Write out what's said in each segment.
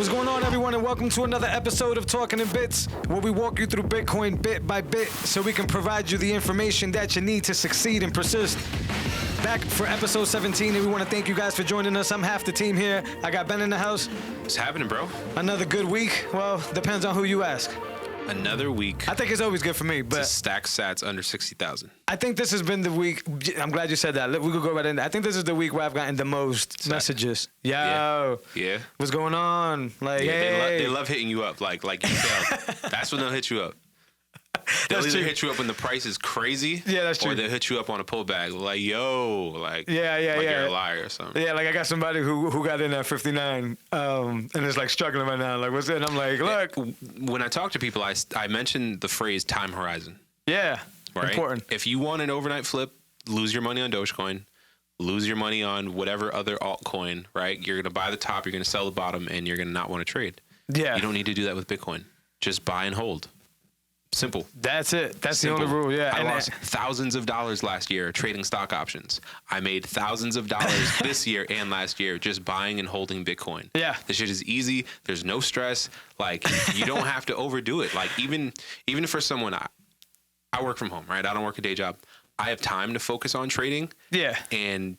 What's going on, everyone, and welcome to another episode of Talking in Bits, where we walk you through Bitcoin bit by bit so we can provide you the information that you need to succeed and persist. Back for episode 17, and we want to thank you guys for joining us. I'm half the team here. I got Ben in the house. What's happening, bro? Another good week. Well, depends on who you ask. Another week. I think it's always good for me, but to stack sats under 60,000. I think this has been the week. I'm glad you said that. We could go right in. I think this is the week where I've gotten the most messages. Yo, yeah. What's going on? Like, hey. They love hitting you up. Like you failed. That's when they'll hit you up. They'll either hit you up when the price is crazy. Yeah, that's true. Or they'll hit you up on a pullback. Like, yo, like you're a liar or something. Yeah, like I got somebody who got in at 59 and is like struggling right now. Like, what's it? And I'm like, look. When I talk to people, I mention the phrase time horizon. Yeah, right? Important. If you want an overnight flip, lose your money on Dogecoin, lose your money on whatever other altcoin, right? You're going to buy the top, you're going to sell the bottom, and you're going to not want to trade. Yeah. You don't need to do that with Bitcoin. Just buy and hold. Simple. That's it. That's Simple. The only rule. Yeah. I lost thousands of dollars last year trading stock options. I made thousands of dollars this year and last year just buying and holding Bitcoin. Yeah. This shit is easy. There's no stress. Like, you don't have to overdo it. Like, even for someone, I work from home, right? I don't work a day job. I have time to focus on trading. Yeah. And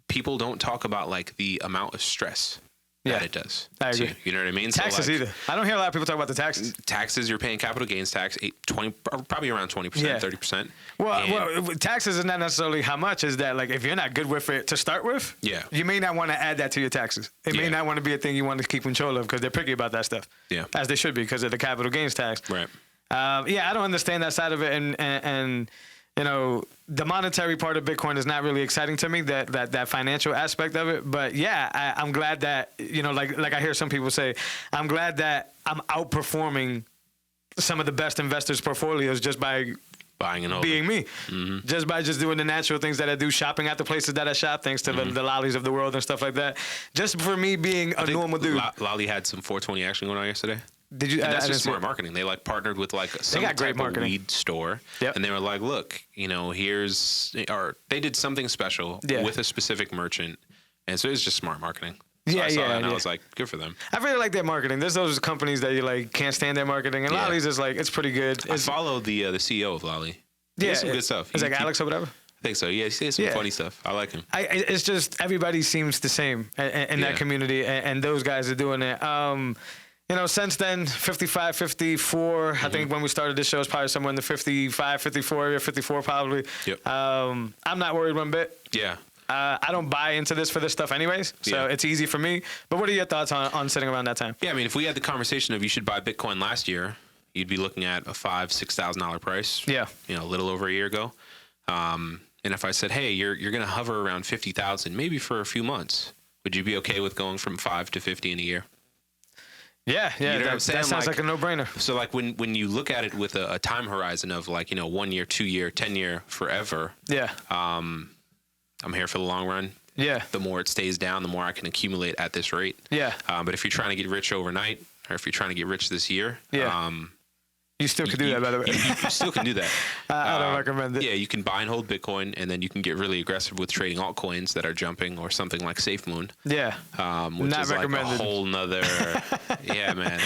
people don't talk about like the amount of stress that it does. I agree. You know what I mean? Taxes either. I don't hear a lot of people talk about the taxes. Taxes, you're paying capital gains tax, 20, probably around 20%, 30%. Well, taxes is not necessarily how much. Is that like if you're not good with it to start with, you may not want to add that to your taxes. It may not want to be a thing you want to keep control of because they're picky about that stuff. Yeah, as they should be because of the capital gains tax. Right. I don't understand that side of it, and you know, the monetary part of Bitcoin is not really exciting to me, that financial aspect of it. But yeah, I'm glad that, you know, like I hear some people say, I'm glad that I'm outperforming some of the best investors' portfolios just by buying and holding. Being me. Mm-hmm. Just by just doing the natural things that I do, shopping at the places that I shop, thanks to the lollies of the world and stuff like that. Just for me being a normal dude. Lolly had some 420 action going on yesterday. Did you? That's just smart marketing. They like partnered with like some type of weed store, and they were like, "Look, you know, they did something special with a specific merchant," and so it was just smart marketing. So I saw that and I was like, "Good for them." I really like their marketing. There's those companies that you like can't stand their marketing, and Lolly's is like it's pretty good. I follow the CEO of Lolly. He has some good stuff. It's like Alex or whatever. I think so. Yeah, he says some funny stuff. I like him. It's just everybody seems the same in that community, and those guys are doing it. You know, since then, 55, 54, I think when we started this show, it's probably somewhere in the 55, 54 area, 54 probably. Yep. I'm not worried one bit. Yeah. I don't buy into this for this stuff anyways, so it's easy for me. But what are your thoughts on sitting around that time? Yeah, I mean, if we had the conversation of you should buy Bitcoin last year, you'd be looking at a $5,000-$6,000 price. Yeah. You know, a little over a year ago. And if I said, hey, you're going to hover around 50,000, maybe for a few months, would you be okay with going from 5 to 50 in a year? Yeah, you know that sounds like a no-brainer. So like when you look at it with a time horizon of like, you know, 1 year, 2 year, 10 year, forever. Yeah. I'm here for the long run. Yeah. The more it stays down, the more I can accumulate at this rate. Yeah. But if you're trying to get rich overnight, or if you're trying to get rich this year, you still can do that, by the way. You still can do that. I don't recommend it. Yeah, you can buy and hold Bitcoin, and then you can get really aggressive with trading altcoins that are jumping, or something like SafeMoon. Yeah, which not is recommended. Like a whole nother. Yeah, man,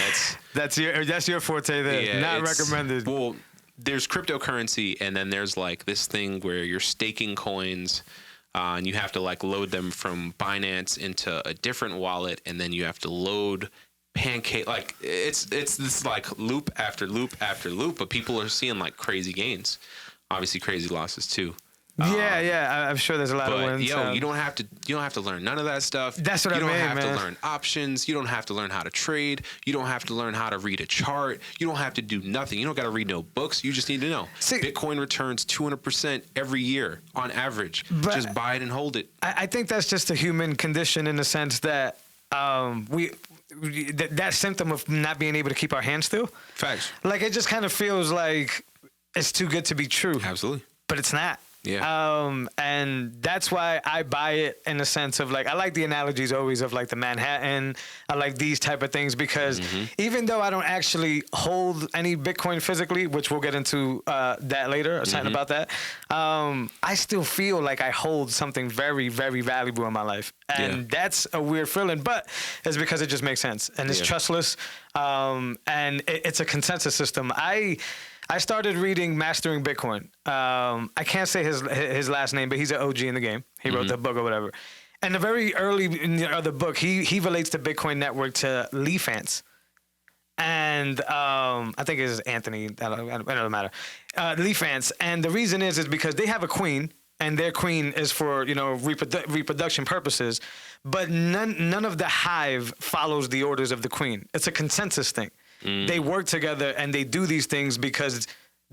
that's your forte there. Yeah, not recommended. Well, there's cryptocurrency, and then there's like this thing where you're staking coins. And you have to like load them from Binance into a different wallet, and then you have to load Pancake. Like it's this like loop after loop after loop, but people are seeing like crazy gains, obviously crazy losses too. I'm sure there's a lot of wins. You don't have to learn none of that stuff. That's what I mean, man. You don't have to learn options. You don't have to learn how to trade. You don't have to learn how to read a chart. You don't have to do nothing. You don't got to read no books. You just need to know. Bitcoin returns 200% every year on average. Just buy it and hold it. I think that's just a human condition in the sense that that symptom of not being able to keep our hands still. Facts. Like it just kind of feels like it's too good to be true. Absolutely. But it's not. Yeah. And that's why I buy it in the sense of like, I like the analogies always of like the Manhattan. I like these type of things because even though I don't actually hold any Bitcoin physically, which we'll get into that later, or something about that, I still feel like I hold something very, very valuable in my life. And that's a weird feeling, but it's because it just makes sense. And it's trustless. And it's a consensus system. I started reading Mastering Bitcoin. I can't say his last name, but he's an OG in the game. He wrote the book or whatever. And the very early in the book, he relates the Bitcoin network to Leaf Ants. And I think it's Anthony. It doesn't matter. Leaf Ants. And the reason is because they have a queen, and their queen is for reproduction purposes. But none of the hive follows the orders of the queen. It's a consensus thing. They work together and they do these things because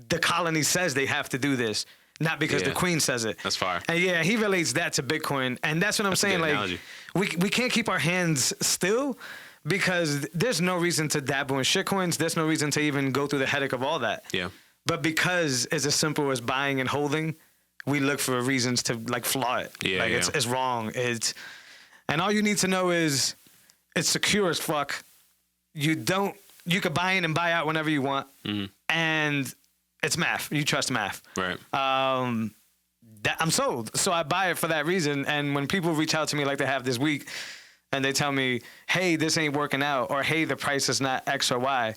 the colony says they have to do this, not because the queen says it. That's fire. And he relates that to Bitcoin. And that's what I'm saying. Like, we can't keep our hands still because there's no reason to dabble in shitcoins. There's no reason to even go through the headache of all that. Yeah. But because it's as simple as buying and holding, we look for reasons to like flaw it. Yeah, like it's wrong. And all you need to know is it's secure as fuck. You could buy in and buy out whenever you want. And it's math. You trust math. Right. I'm sold. So I buy it for that reason. And when people reach out to me like they have this week and they tell me, hey, this ain't working out, or hey, the price is not X or Y,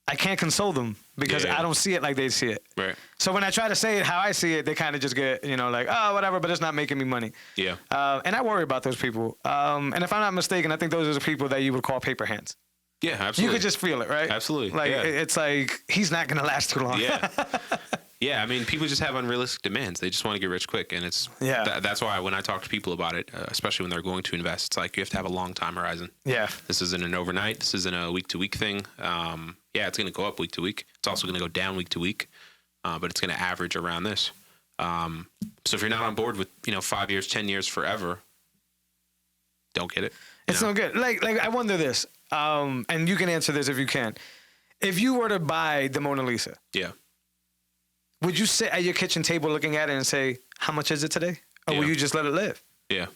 I can't console them because I don't see it like they see it. Right. So when I try to say it how I see it, they kind of just get, like, oh, whatever, but it's not making me money. Yeah. And I worry about those people. And if I'm not mistaken, I think those are the people that you would call paper hands. Yeah, absolutely. You could just feel it, right? Absolutely. Like, it's like, he's not going to last too long. Yeah. Yeah, I mean, people just have unrealistic demands. They just want to get rich quick. And that's why when I talk to people about it, especially when they're going to invest, it's like you have to have a long time horizon. Yeah. This isn't an overnight. This isn't a week-to-week thing. It's going to go up week to week. It's also going to go down week to week. But it's going to average around this. So if you're not on board with, 5 years, 10 years, forever, don't get it. It's no good. Like I wonder this, and you can answer this if you can. If you were to buy the Mona Lisa, would you sit at your kitchen table looking at it and say, how much is it today? Or will you just let it live? Yeah.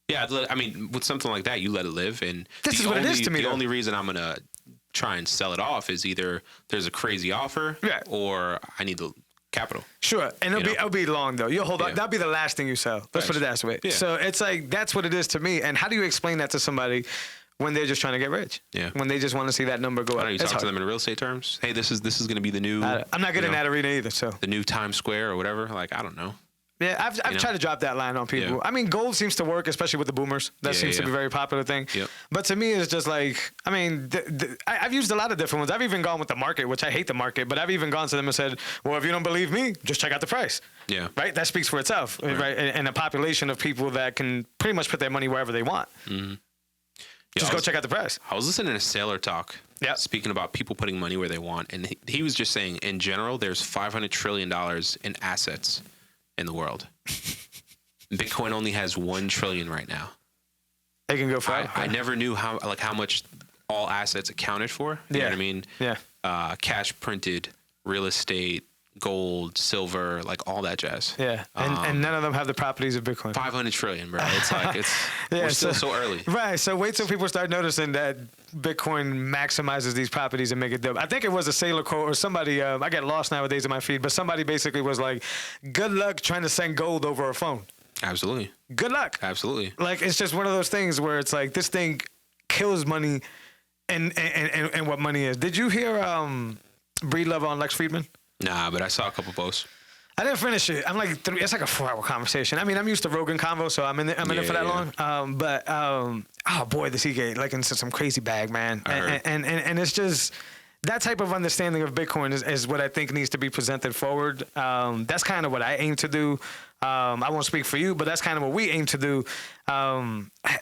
Yeah, I mean, with something like that, you let it live. And this is what it is to me. The only reason I'm going to try and sell it off is either there's a crazy offer or I need the capital. Sure. And it'll be long, though. You'll hold on. That'll be the last thing you sell. Let's put it that way. Yeah. So it's like, that's what it is to me. And how do you explain that to somebody when they're just trying to get rich? Yeah. When they just want to see that number go up. You talk to them in real estate terms. Hey, this is going to be the new. I'm not good in that arena either. So the new Times Square or whatever. Like, I don't know. Yeah, I've tried to drop that line on people. Yeah. I mean, gold seems to work, especially with the boomers. That seems to be a very popular thing. Yep. But to me, it's just like, I mean, I've used a lot of different ones. I've even gone with the market, which I hate the market, but I've even gone to them and said, well, if you don't believe me, just check out the price. Yeah. Right? That speaks for itself, right? And a population of people that can pretty much put their money wherever they want. Mm-hmm. Just go check out the price. I was listening to Sailor talk, speaking about people putting money where they want. And he was just saying, in general, there's $500 trillion in assets in the world. Bitcoin only has 1 trillion right now. They can go far. I never knew how much all assets accounted for. You know what I mean? Yeah. Cash printed, real estate, gold, silver, like all that jazz. Yeah. And none of them have the properties of Bitcoin. 500 trillion, bro. It's like we're still so early. Right. So wait till people start noticing that Bitcoin maximizes these properties and make it dope. I think it was a Sailor quote or somebody, I get lost nowadays in my feed, but somebody basically was like, good luck trying to send gold over a phone. Absolutely. Good luck. Absolutely. Like, it's just one of those things where it's like, this thing kills money and what money is. Did you hear Breed Love on Lex Friedman? Nah, but I saw a couple posts. I didn't finish it. I'm like it's like a 4-hour conversation. I mean, I'm used to Rogan convo, so I'm in it for that long. Oh boy, does he get like into some crazy bag, man. And it's just that type of understanding of Bitcoin is what I think needs to be presented forward. That's kind of what I aim to do. I won't speak for you, but that's kind of what we aim to do.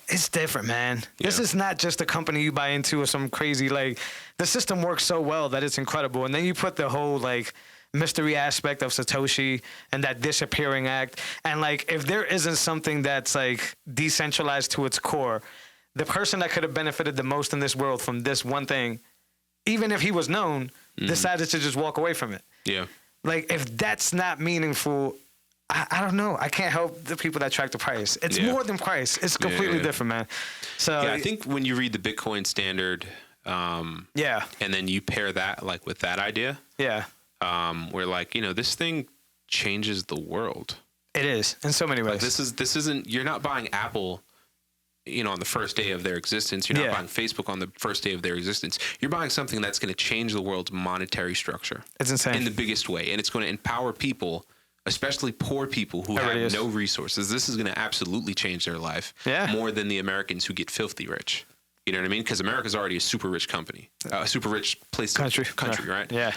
It's different, man. Yeah. This is not just a company you buy into or some crazy, like, the system works so well that it's incredible. And then you put the whole, like, mystery aspect of Satoshi and that disappearing act. And, like, if there isn't something that's, like, decentralized to its core, the person that could have benefited the most in this world from this one thing, even if he was known, decided to just walk away from it. Yeah. Like, if that's not meaningful, I don't know. I can't help the people that track the price. It's more than price. It's completely different, man. So yeah, I think when you read the Bitcoin Standard, and then you pair that like with that idea, where like this thing changes the world. It is in so many ways. Like this isn't. You're not buying Apple, on the first day of their existence. You're not buying Facebook on the first day of their existence. You're buying something that's going to change the world's monetary structure. It's insane in the biggest way, and it's going to empower people, especially poor people who have no resources. This is going to absolutely change their life more than the Americans who get filthy rich. You know what I mean? Because America's already a super rich company, a super rich place, country, right? Yeah.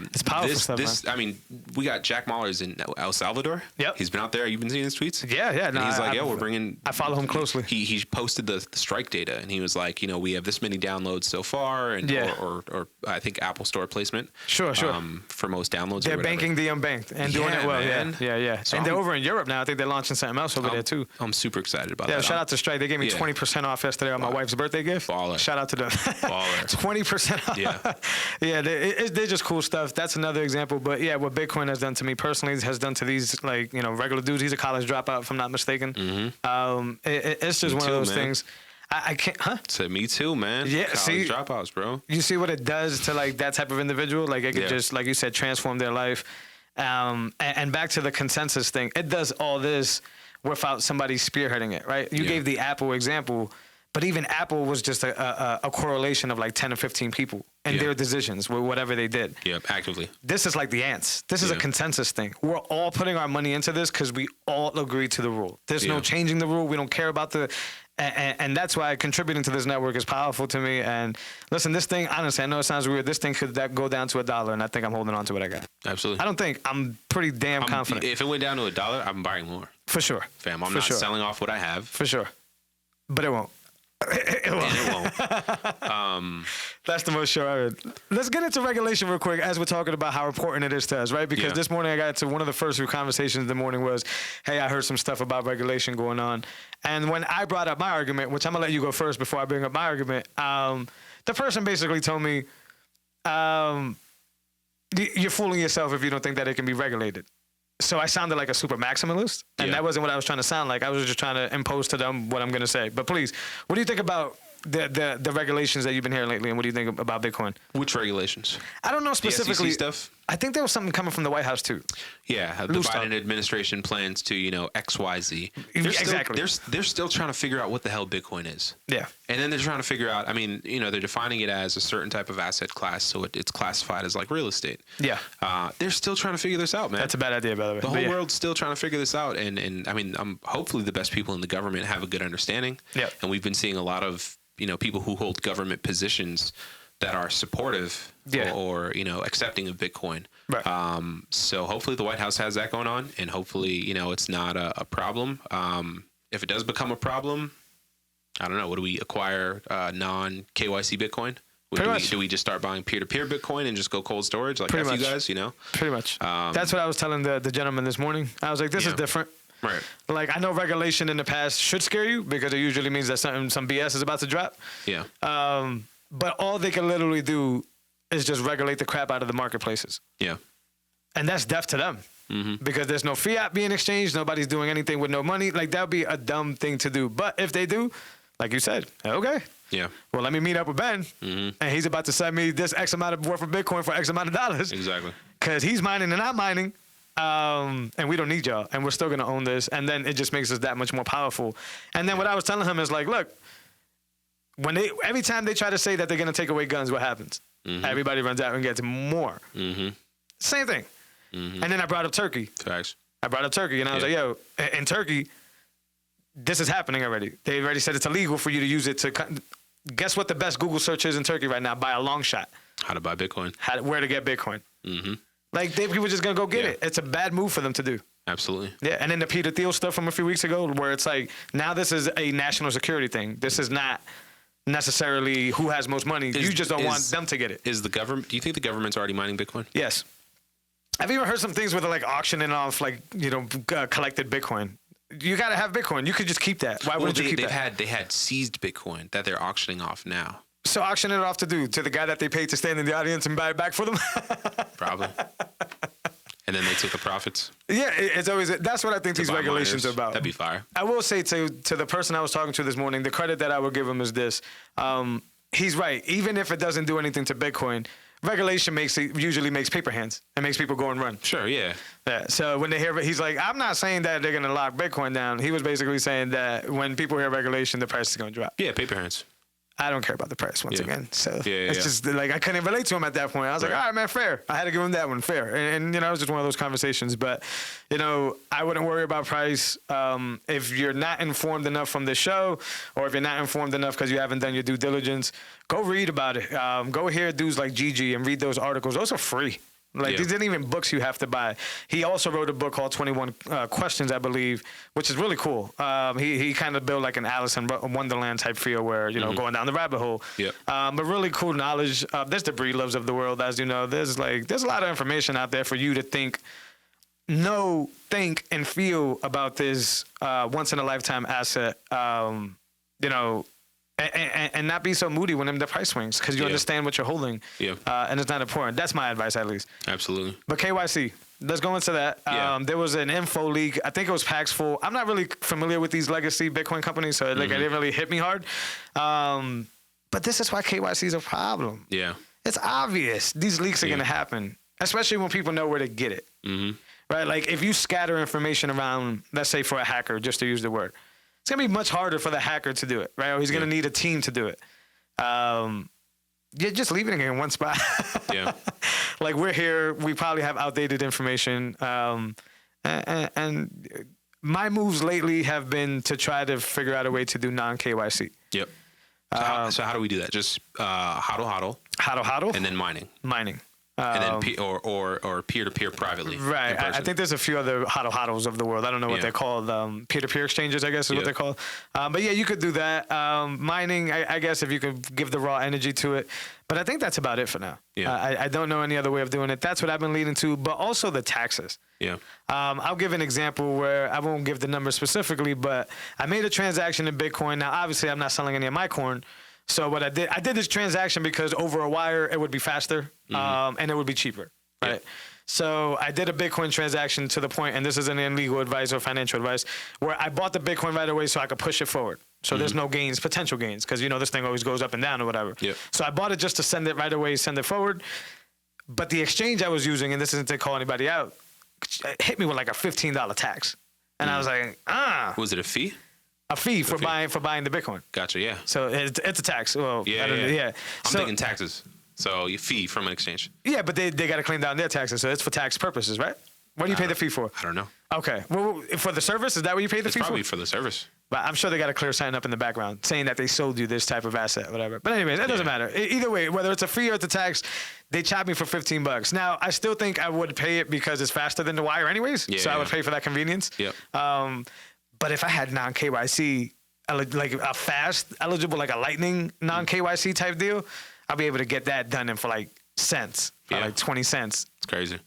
It's powerful stuff. I mean, we got Jack Mahler's in El Salvador. Yep. He's been out there. You've been seeing his tweets. Yeah. No, and he's like, we're bringing. I follow him closely. He posted the strike data, and he was like, we have this many downloads so far, and or I think Apple Store placement. Sure. For most downloads. They're banking the unbanked and doing it well. Man. Yeah. So and they're over in Europe now. I think they're launching something else over there too. I'm super excited about that. Yeah. Shout out to Strike. They gave me 20% off yesterday on my wife's birthday gift. Baller. Shout out to them. 20% off. Yeah. They're just cool stuff. That's another example. But yeah, what Bitcoin has done to me personally has done to these regular dudes. He's a college dropout, if I'm not mistaken. It's just one of those things. I can't. Said me too, man. Yeah, college dropouts, bro. You see what it does to like that type of individual? Like it could just, like you said, transform their life. And back to the consensus thing, it does all this without somebody spearheading it, right? You gave the Apple example. But even Apple was just a correlation of like 10 or 15 people and their decisions with whatever they did. Yeah, actively. This is like the ants. This is a consensus thing. We're all putting our money into this because we all agree to the rule. There's no changing the rule. We don't care about and that's why contributing to this network is powerful to me. And listen, this thing, honestly, I know it sounds weird. This thing could go down to $1, and I think I'm holding on to what I got. Absolutely. I'm pretty damn confident. If it went down to $1, I'm buying more. For sure. Fam, I'm not selling off what I have. For sure. But it won't. It won't. That's the most sure I heard. Let's get into regulation real quick as we're talking about how important it is to us, right? Because this morning I got to one of the first few conversations in the morning was, hey, I heard some stuff about regulation going on. And when I brought up my argument, which I'm going to let you go first before I bring up my argument, the person basically told me, you're fooling yourself if you don't think that it can be regulated. So I sounded like a super maximalist, and that wasn't what I was trying to sound like. I was just trying to impose to them what I'm going to say. But please, what do you think about the regulations that you've been hearing lately, and what do you think about Bitcoin? Which regulations? I don't know specifically. The SEC stuff? I think there was something coming from the White House too. Yeah, the Biden administration plans to, XYZ. Exactly. They're still trying to figure out what the hell Bitcoin is. Yeah. And then they're trying to figure out, they're defining it as a certain type of asset class, so it's classified as like real estate. Yeah. They're still trying to figure this out, man. That's a bad idea, by the way. The whole world's still trying to figure this out, and hopefully the best people in the government have a good understanding. Yeah. And we've been seeing a lot of, people who hold government positions that are supportive or accepting of Bitcoin. Right. So hopefully the White House has that going on, and hopefully it's not a problem. If it does become a problem, I don't know. What do we acquire? Non KYC Bitcoin? Do we just start buying peer-to-peer Bitcoin and just go cold storage like you guys? Pretty much. That's what I was telling the gentleman this morning. I was like, this is different. Right. Like, I know regulation in the past should scare you because it usually means that some BS is about to drop. Yeah. But all they can literally do is just regulate the crap out of the marketplaces. Yeah. And that's death to them. Mm-hmm. Because there's no fiat being exchanged. Nobody's doing anything with no money. Like, that would be a dumb thing to do. But if they do, like you said, okay. Yeah. Well, let me meet up with Ben, and he's about to send me this X amount of worth of Bitcoin for X amount of dollars. Exactly. Because he's mining and I'm mining. And we don't need y'all, and we're still gonna own this, and then it just makes us that much more powerful. And then what I was telling him is like, look, every time they try to say that they're gonna take away guns, what happens? Mm-hmm. Everybody runs out and gets more. Mm-hmm. Same thing. Mm-hmm. And then I brought up Turkey. Facts. I brought up Turkey, and I was like, yo, in Turkey, this is happening already. They already said it's illegal for you to use it to. Guess what the best Google search is in Turkey right now by a long shot? How to buy Bitcoin. Where to get Bitcoin. Mm-hmm. Like, people just going to go get it. It's a bad move for them to do. Absolutely. Yeah, and then the Peter Thiel stuff from a few weeks ago where it's like, now this is a national security thing. This is not necessarily who has most money. You just don't want them to get it. Do you think the government's already mining Bitcoin? Yes. I've even heard some things where they're like auctioning off collected Bitcoin. You got to have Bitcoin. You could just keep that. Why wouldn't you keep that? They had seized Bitcoin that they're auctioning off now. So auction it off to the guy that they paid to stand in the audience and buy it back for them? Probably. And then they took the profits. Yeah, it's always that's what I think these regulations are about. That'd be fire. I will say to the person I was talking to this morning, the credit that I would give him is this: he's right. Even if it doesn't do anything to Bitcoin, regulation usually makes paper hands and makes people go and run. Sure, yeah. Yeah. So when they hear, he's like, I'm not saying that they're gonna lock Bitcoin down. He was basically saying that when people hear regulation, the price is gonna drop. Yeah, paper hands. I don't care about the price once again. So it's just like I couldn't relate to him at that point. I was like, all right, man, fair. I had to give him that one, fair. And you know, it was just one of those conversations. But, you know, I wouldn't worry about price. If you're not informed enough from the show, or if you're not informed enough because you haven't done your due diligence, go read about it. Go hear dudes like Gigi and read those articles. Those are free. Like, these aren't even books you have to buy. He also wrote a book called 21 Questions, I believe, which is really cool. He kind of built like an Alice in Wonderland type feel where, you know, going down the rabbit hole. Yep. But really cool knowledge. There's the Breedloves of the world, as you know. There's a lot of information out there for you to think, and feel about this once-in-a-lifetime asset, you know, and not be so moody when the price swings because you understand what you're holding. Yeah. And it's not important. That's my advice, at least. Absolutely. But KYC, let's go into that. There was an info leak. I think it was Paxful. I'm not really familiar with these legacy Bitcoin companies, so like it didn't really hit me hard. But this is why KYC is a problem. Yeah. It's obvious these leaks are going to happen, especially when people know where to get it. Right? Like if you scatter information around, let's say for a hacker, just to use the word, it's going to be much harder for the hacker to do it, right? Or he's going to need a team to do it. You're just leaving it in one spot. Yeah. Like we're here, we probably have outdated information. And my moves lately have been to try to figure out a way to do non-KYC. Yep. So how do we do that? Just hodl. Hodl. And then mining. And then or peer-to-peer privately. Right. I think there's a few other hodls of the world. I don't know what they're called. Peer-to-peer exchanges, I guess is what they're called. But yeah, you could do that. Mining, I guess if you could give the raw energy to it. But I think that's about it for now. Yeah. I don't know any other way of doing it. That's what I've been leading to. But also the taxes. Yeah. I'll give an example where I won't give the number specifically, but I made a transaction in Bitcoin. Now, obviously, I'm not selling any of my corn. So what I did this transaction because over a wire, it would be faster and it would be cheaper, right? Yeah. So I did a Bitcoin transaction to the point, and this isn't any legal advice or financial advice, where I bought the Bitcoin right away so I could push it forward. So there's no gains, potential gains, because, you know, this thing always goes up and down or whatever. Yep. So I bought it just to send it right away, send it forward. But the exchange I was using, and this isn't to call anybody out, hit me with like a $15 tax. And I was like, Was it a fee? A fee for buying the Bitcoin. Gotcha. Yeah. So it's a tax. Well, I'm thinking taxes. So you fee from an exchange. Yeah, but they got to claim down their taxes, so it's for tax purposes, right? What do you pay the fee for? I don't know. Okay. Well, for the service, is that what you pay the fee for? Probably for the service. But I'm sure they got a clear sign up in the background saying that they sold you this type of asset, whatever. But anyways, it doesn't matter. Either way, whether it's a fee or it's a tax, they chop me for $15. Now, I still think I would pay it because it's faster than the wire anyways. I would pay for that convenience. Yep. But if I had non-KYC, like a fast eligible, like a lightning non-KYC type deal, I'll be able to get that done in for like cents, like 20 cents. It's crazy.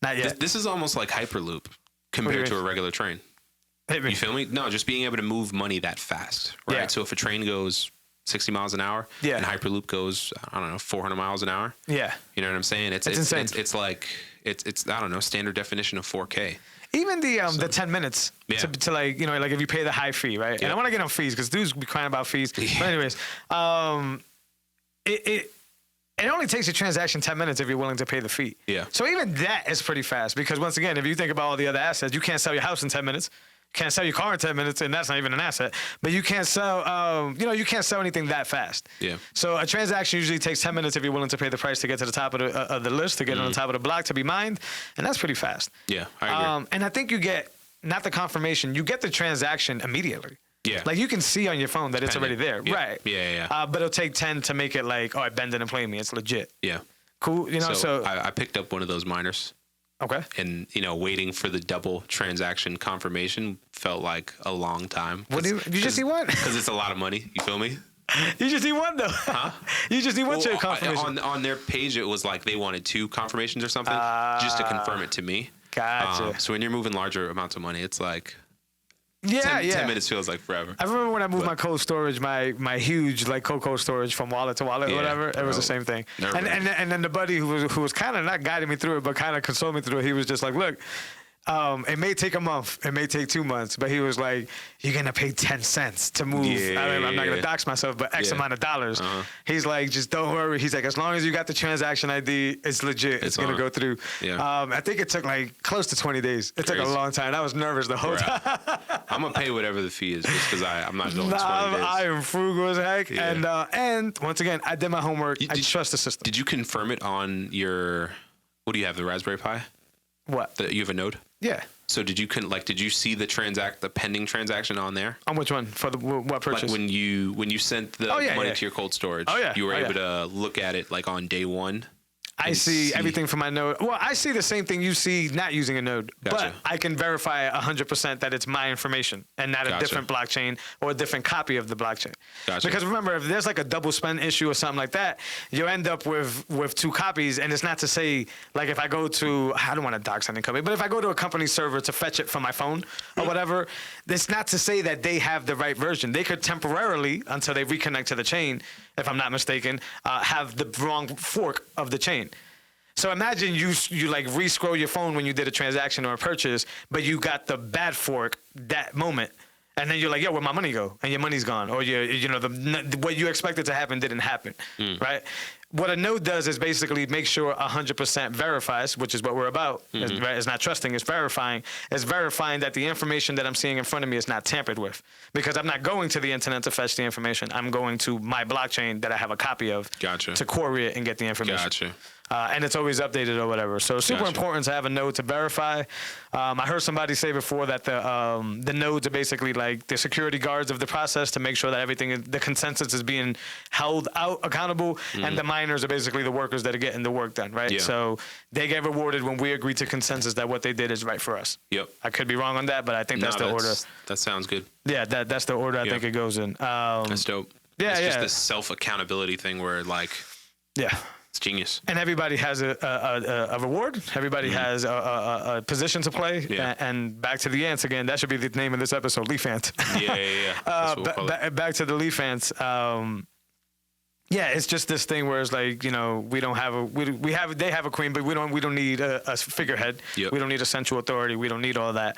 Not yet. This is almost like Hyperloop compared to a regular train. Hit me. You feel me? No, just being able to move money that fast, right? Yeah. So if a train goes 60 miles an hour and Hyperloop goes, I don't know, 400 miles an hour. Yeah. You know what I'm saying? It's insane. It's like, it's I don't know, standard definition of 4K. Even the 10 minutes to like, you know, like if you pay the high fee, right? And I want to get on fees because dudes be crying about fees. But anyways, it only takes a transaction 10 minutes if you're willing to pay the fee. Yeah. So even that is pretty fast because once again, if you think about all the other assets, you can't sell your house in 10 minutes. You can't sell your car in 10 minutes, and that's not even an asset. But you can't sell, you can't sell anything that fast. Yeah. So a transaction usually takes 10 minutes if you're willing to pay the price to get to the top of the list, to get on the top of the block, to be mined, and that's pretty fast. Yeah, I agree. And I think you get, not the confirmation, you get the transaction immediately. Yeah. Like you can see on your phone that it's already there. Yeah. Right. Yeah. But it'll take 10 to make it like, oh, I bend it and play me. It's legit. Yeah. Cool. You know, so I picked up one of those miners. Okay. And, you know, waiting for the double transaction confirmation felt like a long time. What do you just need one? Because it's a lot of money. You feel me? You just need one, though. Huh? You just need one confirmation. On their page, it was like they wanted 2 confirmations or something just to confirm it to me. Gotcha. So when you're moving larger amounts of money, it's like Yeah, 10 minutes feels like forever. I remember when I moved my cold storage, my huge like cold storage from wallet to wallet or whatever. It was the same thing. And then the buddy who was kind of not guiding me through it, but kind of consoled me through it. He was just like, look. It may take a month, it may take 2 months, but he was like, "You're gonna pay 10 cents to move." I'm not gonna dox myself, but X amount of dollars. He's like, "Just don't worry." He's like, "As long as you got the transaction ID, it's legit. It's gonna go through." I think it took like close to 20 days. It took a long time. I was nervous the whole time. I'm gonna pay whatever the fee is just because I'm not doing 20 days. I am frugal as heck, and once again, I did my homework. I trust the system. Did you confirm it on your? What do you have? The Raspberry Pi? What? You have a Node? Yeah. So did you see the pending transaction on there? On which one? For the what purchase? Like when you sent the money to your cold storage. You were able to look at it like on day one. I see everything from my Node. Well, I see the same thing you see not using a Node, but I can verify 100% that it's my information and not a different blockchain or a different copy of the blockchain. Because remember, if there's like a double spend issue or something like that, you end up with 2 copies. And it's not to say, like if I go to, I don't want to dox any company, but if I go to a company server to fetch it from my phone or whatever, it's not to say that they have the right version. They could temporarily, until they reconnect to the chain, if I'm not mistaken, have the wrong fork of the chain. So imagine you like re-scroll your phone when you did a transaction or a purchase, but you got the bad fork that moment, and then you're like, "Yo, where'd my money go?" And your money's gone, or what you expected to happen didn't happen, right? What a node does is basically make sure 100% verifies, which is what we're about. It's not trusting, it's verifying. It's verifying that the information that I'm seeing in front of me is not tampered with. Because I'm not going to the internet to fetch the information. I'm going to my blockchain that I have a copy of to query it and get the information. And it's always updated or whatever. So it's super important to have a node to verify. I heard somebody say before that the nodes are basically like the security guards of the process to make sure that everything, the consensus is being held out accountable, and the miners are basically the workers that are getting the work done, right? So they get rewarded when we agree to consensus that what they did is right for us. I could be wrong on that, but I think that's the order. That sounds good. Yeah, that's the order I think it goes in. That's dope. It's just this self-accountability thing where like... It's genius. And everybody has a reward. Everybody has a position to play. And back to the ants again. That should be the name of this episode, Leaf Ant. Back to the Leaf Ants. It's just this thing where it's like, we don't have they have a queen, but we don't need a figurehead. We don't need a central authority. We don't need all that.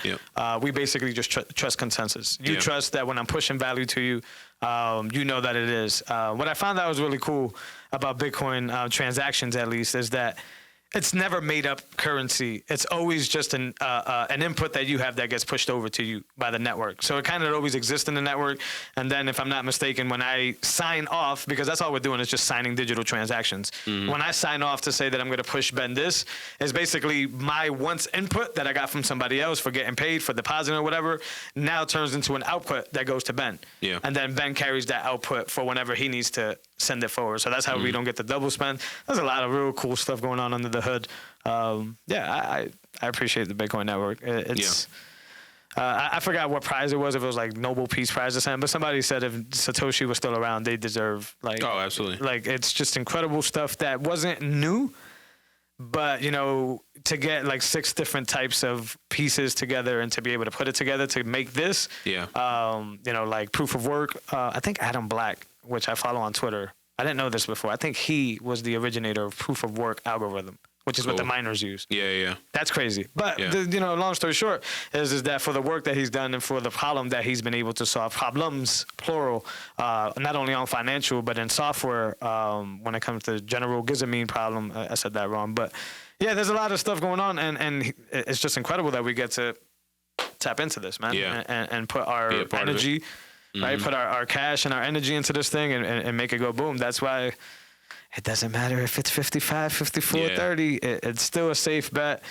We basically just trust consensus. You trust that when I'm pushing value to you, you know that it is. What I found out was really cool about Bitcoin transactions, at least, is that it's never made up currency. It's always just an input that you have that gets pushed over to you by the network. So it kind of always exists in the network. And then if I'm not mistaken, when I sign off, because that's all we're doing is just signing digital transactions. When I sign off to say that I'm going to push Ben this, is basically my once input that I got from somebody else for getting paid, for depositing or whatever, now turns into an output that goes to Ben. And then Ben carries that output for whenever he needs to send it forward. So that's how we don't get the double spend. There's a lot of real cool stuff going on under the hood. I appreciate the Bitcoin network. It's I forgot what prize it was, if it was like Nobel Peace Prize or something, but somebody said if Satoshi was still around, they deserve absolutely. Like it's just incredible stuff that wasn't new, but to get like 6 different types of pieces together and to be able to put it together to make this, like proof of work. I think Adam Black, which I follow on Twitter, I didn't know this before. I think he was the originator of proof of work algorithm, which is what the miners use. That's crazy. But long story short is that for the work that he's done and for the problem that he's been able to solve, problems plural, not only on financial but in software, when it comes to general Gizamine problem, I said that wrong, but there's a lot of stuff going on, and it's just incredible that we get to tap into this, man, and put our energy. Right, put our cash and our energy into this thing and make it go boom. That's why it doesn't matter if it's 55, 54, 30. It's still a safe bet.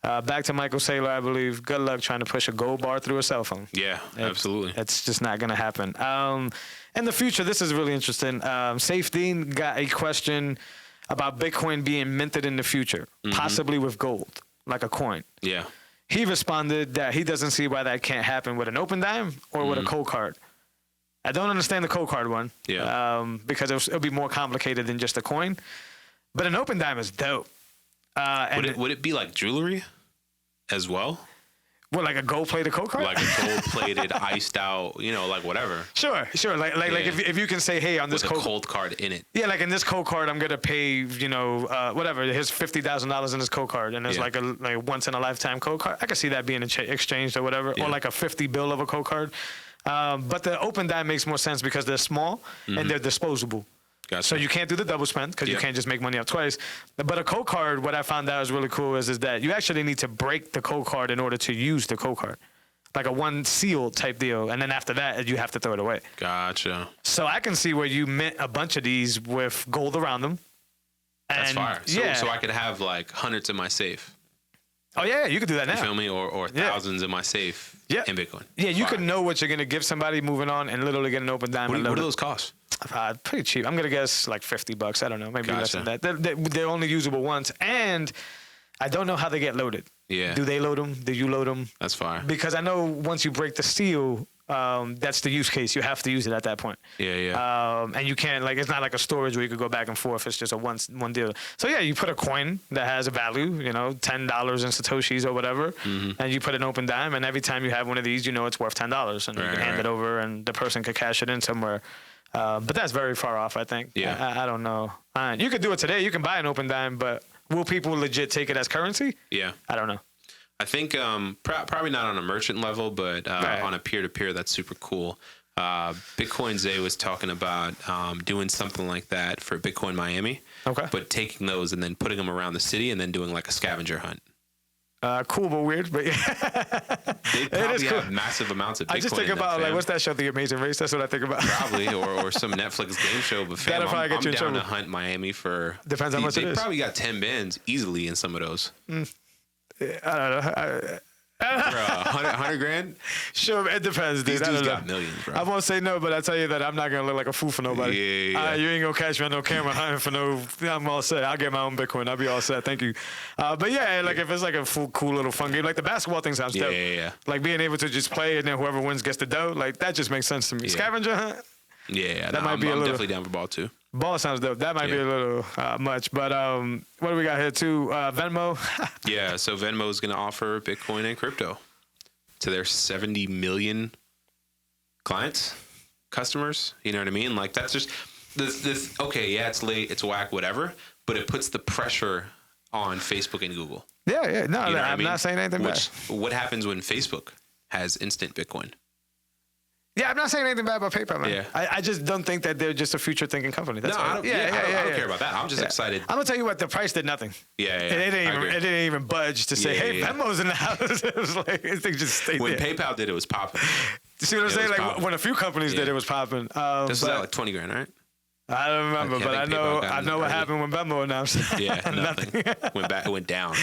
Back to Michael Saylor, I believe. Good luck trying to push a gold bar through a cell phone. Absolutely. It's just not going to happen. In the future, this is really interesting. Safe Dean got a question about Bitcoin being minted in the future, possibly with gold, like a coin. He responded that he doesn't see why that can't happen with an open dime or with a cold card. I don't understand the cold card one because it'll be more complicated than just a coin. But an open dime is dope. Would it be like jewelry as well? What, like a gold-plated cold card? Like a gold-plated, iced out, like whatever. Sure. Like if you can say, hey, on this with a cold card in it. Yeah, like in this cold card, I'm gonna pay, whatever. Here's $50,000 in this cold card, and there's like a once in a lifetime cold card. I could see that being exchanged or whatever, or like a 50 bill of a cold card. But the open dime makes more sense because they're small and they're disposable. Gotcha. So you can't do the double spend because you can't just make money up twice. But a code card, what I found out is really cool is that you actually need to break the code card in order to use the code card. Like a one seal type deal. And then after that, you have to throw it away. Gotcha. So I can see where you mint a bunch of these with gold around them. That's fire. So I could have like hundreds in my safe. Oh, yeah, you could do that now. You feel me? Or thousands in my safe in Bitcoin. Yeah, you could know what you're going to give somebody moving on and literally get an open dime. What do those cost? Pretty cheap. I'm going to guess like $50. I don't know. Maybe less than that. They're only usable once. And I don't know how they get loaded. Yeah. Do they load them? Do you load them? That's fire. Because I know once you break the seal, that's the use case. You have to use it at that point. Yeah. And you can't, like, it's not like a storage where you could go back and forth. It's just a one deal. So yeah, you put a coin that has a value, $10 in Satoshis or whatever, and you put an open dime, and every time you have one of these, it's worth $10, and you can hand it over, and the person could cash it in somewhere. But that's very far off, I think. Yeah. I don't know. You could do it today. You can buy an open dime, but will people legit take it as currency? Yeah. I don't know. I think probably not on a merchant level, but on a peer-to-peer, that's super cool. Bitcoin Zay was talking about doing something like that for Bitcoin Miami. Okay. But taking those and then putting them around the city and then doing like a scavenger hunt. Cool but weird, but yeah. They probably have massive amounts of Bitcoin. I just think about, like, what's that show, The Amazing Race? That's what I think about. Probably, or some Netflix game show. But fam, I'm down to hunt Miami for... Depends how much it is. They probably got 10 bins easily in some of those. I don't know. Bro, 100 grand? Sure, it depends, dude. These dudes got millions, bro. I won't say no, but I tell you that I'm not gonna look like a fool for nobody. Yeah. You ain't gonna catch me on no camera hunting for no. I'm all set. I'll get my own Bitcoin. I'll be all set. Thank you. But yeah, like if it's like a cool little fun game, like the basketball thing sounds dope. Yeah. Like being able to just play and then whoever wins gets the dough. Like that just makes sense to me. Scavenger hunt. Yeah, that might be a little. Definitely down for ball too. Ball sounds dope. That might be a little much, but what do we got here too? Venmo. Yeah, so Venmo is going to offer Bitcoin and crypto to their 70 million clients, customers. You know what I mean? Like that's just this. Okay, yeah, it's late, it's whack, whatever. But it puts the pressure on Facebook and Google. Yeah. No, I'm not saying anything bad. What happens when Facebook has instant Bitcoin? Yeah, I'm not saying anything bad about PayPal, man. Yeah. I just don't think that they're just a future-thinking company. That's I don't care about that. I'm just excited. I'm gonna tell you what, the price did nothing. Yeah. It didn't even budge to say, hey, Venmo's in the house. It was like, it just stayed when there. PayPal did, it was popping. You see what I'm saying? Like popping. When a few companies did, it was popping. This was at like 20 grand, right? I don't remember, but I know what happened when Venmo announced. Yeah, nothing. It went down.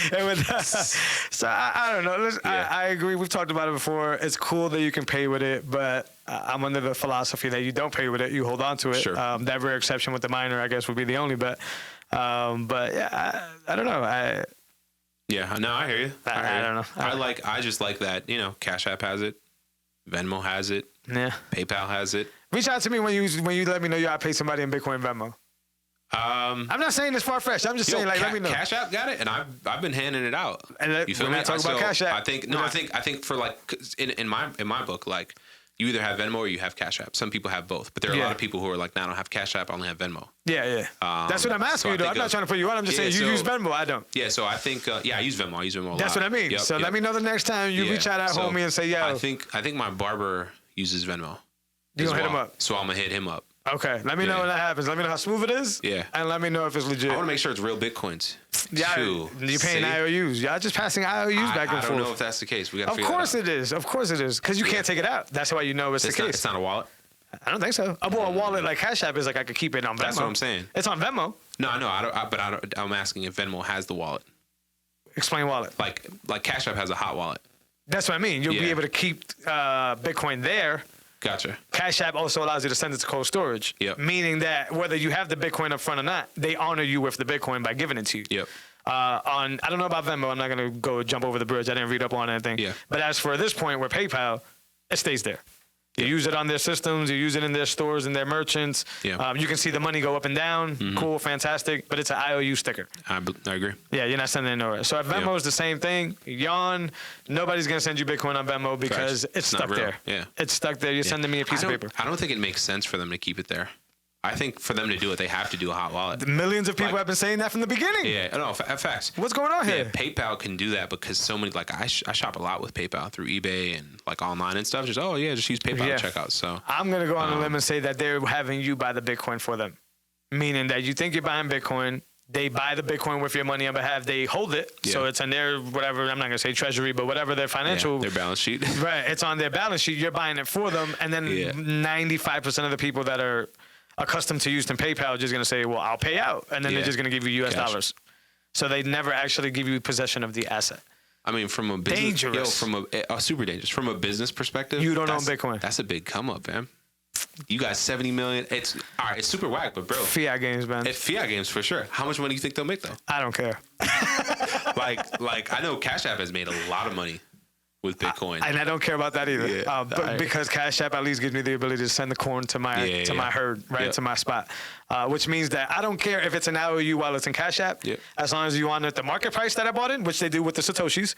So I don't know. Listen, I agree. We've talked about it before. It's cool that you can pay with it, but I'm under the philosophy that you don't pay with it. You hold on to it. Sure. That rare exception with the minor, I guess, would be the only bet. But yeah, I don't know. I hear you. I don't know. I just like that. Cash App has it. Venmo has it. Yeah. PayPal has it. Reach out to me when you let me know you gotta pay somebody in Bitcoin Venmo. I'm not saying it's far-fetched. I'm just saying, like, let me know. Cash App got it, and I've been handing it out. And you feel me? Talk about Cash App. I think for like in my book, like you either have Venmo or you have Cash App. Some people have both, but there are a lot of people who are like, nah, I don't have Cash App. I only have Venmo. Yeah. That's what I'm asking you, though. I'm not trying to put you on. I'm just saying you use Venmo. I don't. Yeah, so I think I use Venmo. I use Venmo a lot. That's what I mean. So let me know the next time you reach out at homie and say, yo. I think my barber uses Venmo. You gonna hit him up? So I'm gonna hit him up. Okay, let me know when that happens. Let me know how smooth it is. Yeah. And let me know if it's legit. I want to make sure it's real Bitcoins. Yeah, you're paying IOUs. Y'all just passing IOUs back and forth. I don't know if that's the case. We got to figure that out. Of course it is. Because you can't take it out. That's why you know it's the case. It's not a wallet? I don't think so. Well, a wallet like Cash App is like I could keep it on Venmo. That's what I'm saying. It's on Venmo. No, I know. I'm asking if Venmo has the wallet. Explain wallet. Like Cash App has a hot wallet. That's what I mean. You'll be able to keep Bitcoin there. Gotcha. Cash App also allows you to send it to cold storage. Yep. Meaning that whether you have the Bitcoin up front or not, they honor you with the Bitcoin by giving it to you. Yep. I don't know about Venmo. I'm not going to go jump over the bridge. I didn't read up on anything. Yeah. But as for this point where PayPal, it stays there. You use it on their systems. You use it in their stores and their merchants. Yeah. You can see the money go up and down. Cool, fantastic. But it's an IOU sticker. I agree. Yeah, you're not sending it nowhere. So if Venmo is the same thing, yawn. Nobody's gonna send you Bitcoin on Venmo because it's not stuck real. there. Yeah. It's stuck there. You're sending me a piece of paper. I don't think it makes sense for them to keep it there. I think for them to do it, they have to do a hot wallet. Millions of people have been saying that from the beginning. Yeah, no, facts. What's going on here? PayPal can do that because so many, like I shop a lot with PayPal through eBay and like online and stuff. Just use PayPal to check out. So I'm gonna go on a limb and say that they're having you buy the Bitcoin for them, meaning that you think you're buying Bitcoin. They buy the Bitcoin with your money on behalf. They hold it, so it's on their whatever. I'm not gonna say treasury, but whatever their financial, their balance sheet. Right, it's on their balance sheet. You're buying it for them, and then 95% of the people that are accustomed to using PayPal are just going to say, well, I'll pay out. And then they're just going to give you US dollars. So they never actually give you possession of the asset. I mean, from a business, super dangerous. From a business perspective, you don't own Bitcoin. That's a big come up, man. You got 70 million. It's all right. It's super whack, but bro, fiat games, man. It's fiat games for sure. How much money do you think they'll make though? I don't care. like I know Cash App has made a lot of money with Bitcoin, and I don't care about that either. But because Cash App at least gives me the ability to send the corn to my my herd, right, to my spot, which means that I don't care if it's an IOU while it's in Cash App, as long as you honor the market price that I bought it, which they do with the Satoshis.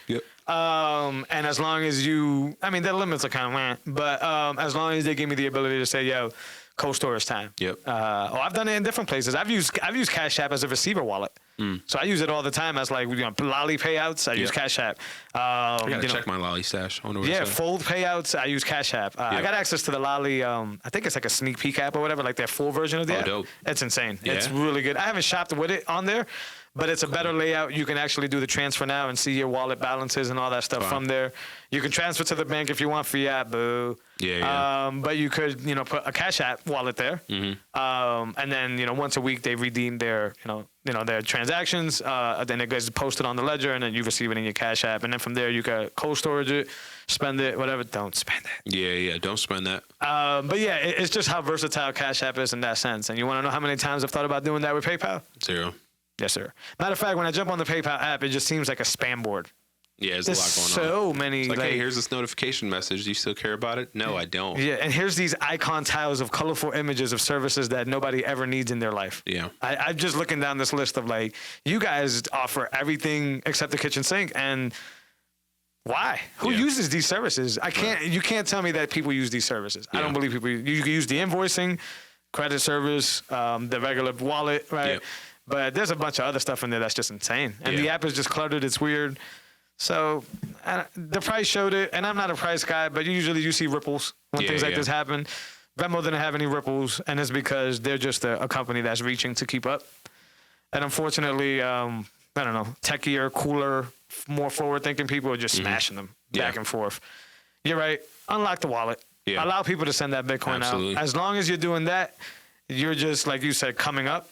And as long as I mean, their limits are kind of went, but as long as they give me the ability to say, yo, cold storage time. I've done it in different places. I've used Cash App as a receiver wallet. So I use it all the time as like Lolly payouts. I use Cash App. I gotta check my Lolly stash. I wonder what Fold payouts. I use Cash App. I got access to the Lolly. I think it's like a sneak peek app or whatever, like their full version of the app. Dope. It's insane. It's really good. I haven't shopped with it on there, but it's a better layout. You can actually do the transfer now and see your wallet balances and all that stuff from there. You can transfer to the bank if you want fiat, boo. But you could, put a Cash App wallet there. And then, once a week they redeem their, their transactions. Then it gets posted on the ledger and then you receive it in your Cash App. And then from there you can cold storage it, spend it, whatever. Don't spend it. Don't spend that. But it's just how versatile Cash App is in that sense. And you want to know how many times I've thought about doing that with PayPal? 0. Yes, sir. Matter of fact, when I jump on the PayPal app, it just seems like a spam board. Yeah, there's a lot going on. So many. It's like, hey, here's this notification message. Do you still care about it? No, I don't. Yeah, and here's these icon tiles of colorful images of services that nobody ever needs in their life. Yeah. I'm just looking down this list of like, you guys offer everything except the kitchen sink, and why? Who uses these services? You can't tell me that people use these services. I don't believe people. You can use the invoicing, credit service, the regular wallet, right? Yeah. But there's a bunch of other stuff in there that's just insane. And the app is just cluttered. It's weird. So the price showed it, and I'm not a price guy, but usually you see ripples when things like this happen. Venmo didn't have any ripples, and it's because they're just a company that's reaching to keep up. And unfortunately, I don't know, techier, cooler, more forward-thinking people are just smashing them back and forth. You're right. Unlock the wallet. Allow people to send that Bitcoin out. As long as you're doing that, you're just, like you said, coming up,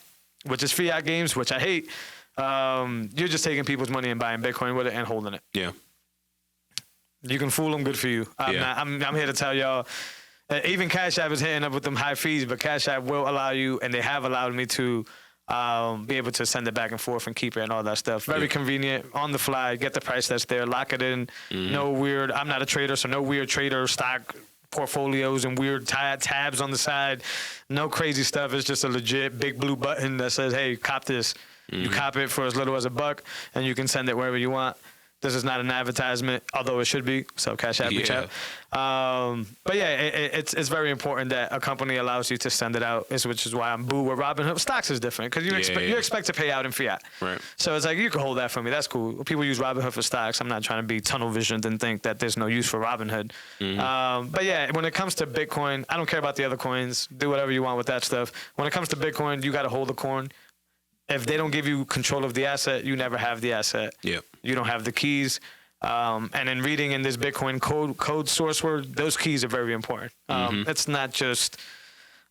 which is fiat games, which I hate. You're just taking people's money and buying Bitcoin with it and holding it. Yeah. You can fool them. Good for you. I'm here to tell y'all. Even Cash App is hitting up with them high fees, but Cash App will allow you, and they have allowed me to be able to send it back and forth and keep it and all that stuff. Very convenient, on the fly. Get the price that's there, lock it in. No weird. I'm not a trader, so no weird trader stock portfolios and weird tabs on the side. No crazy stuff. It's just a legit big blue button that says, hey, cop this. You cop it for as little as $1 and you can send it wherever you want. This is not an advertisement, although it should be. So Cash App, reach out. But it's very important that a company allows you to send it out, which is why I'm boo with Robinhood. Stocks is different because you expect to pay out in fiat. Right. So it's like, you can hold that for me. That's cool. People use Robinhood for stocks. I'm not trying to be tunnel visioned and think that there's no use for Robinhood. But when it comes to Bitcoin, I don't care about the other coins. Do whatever you want with that stuff. When it comes to Bitcoin, you got to hold the coin. If they don't give you control of the asset, you never have the asset. You don't have the keys. And in reading in this Bitcoin code source word, those keys are very important. It's not just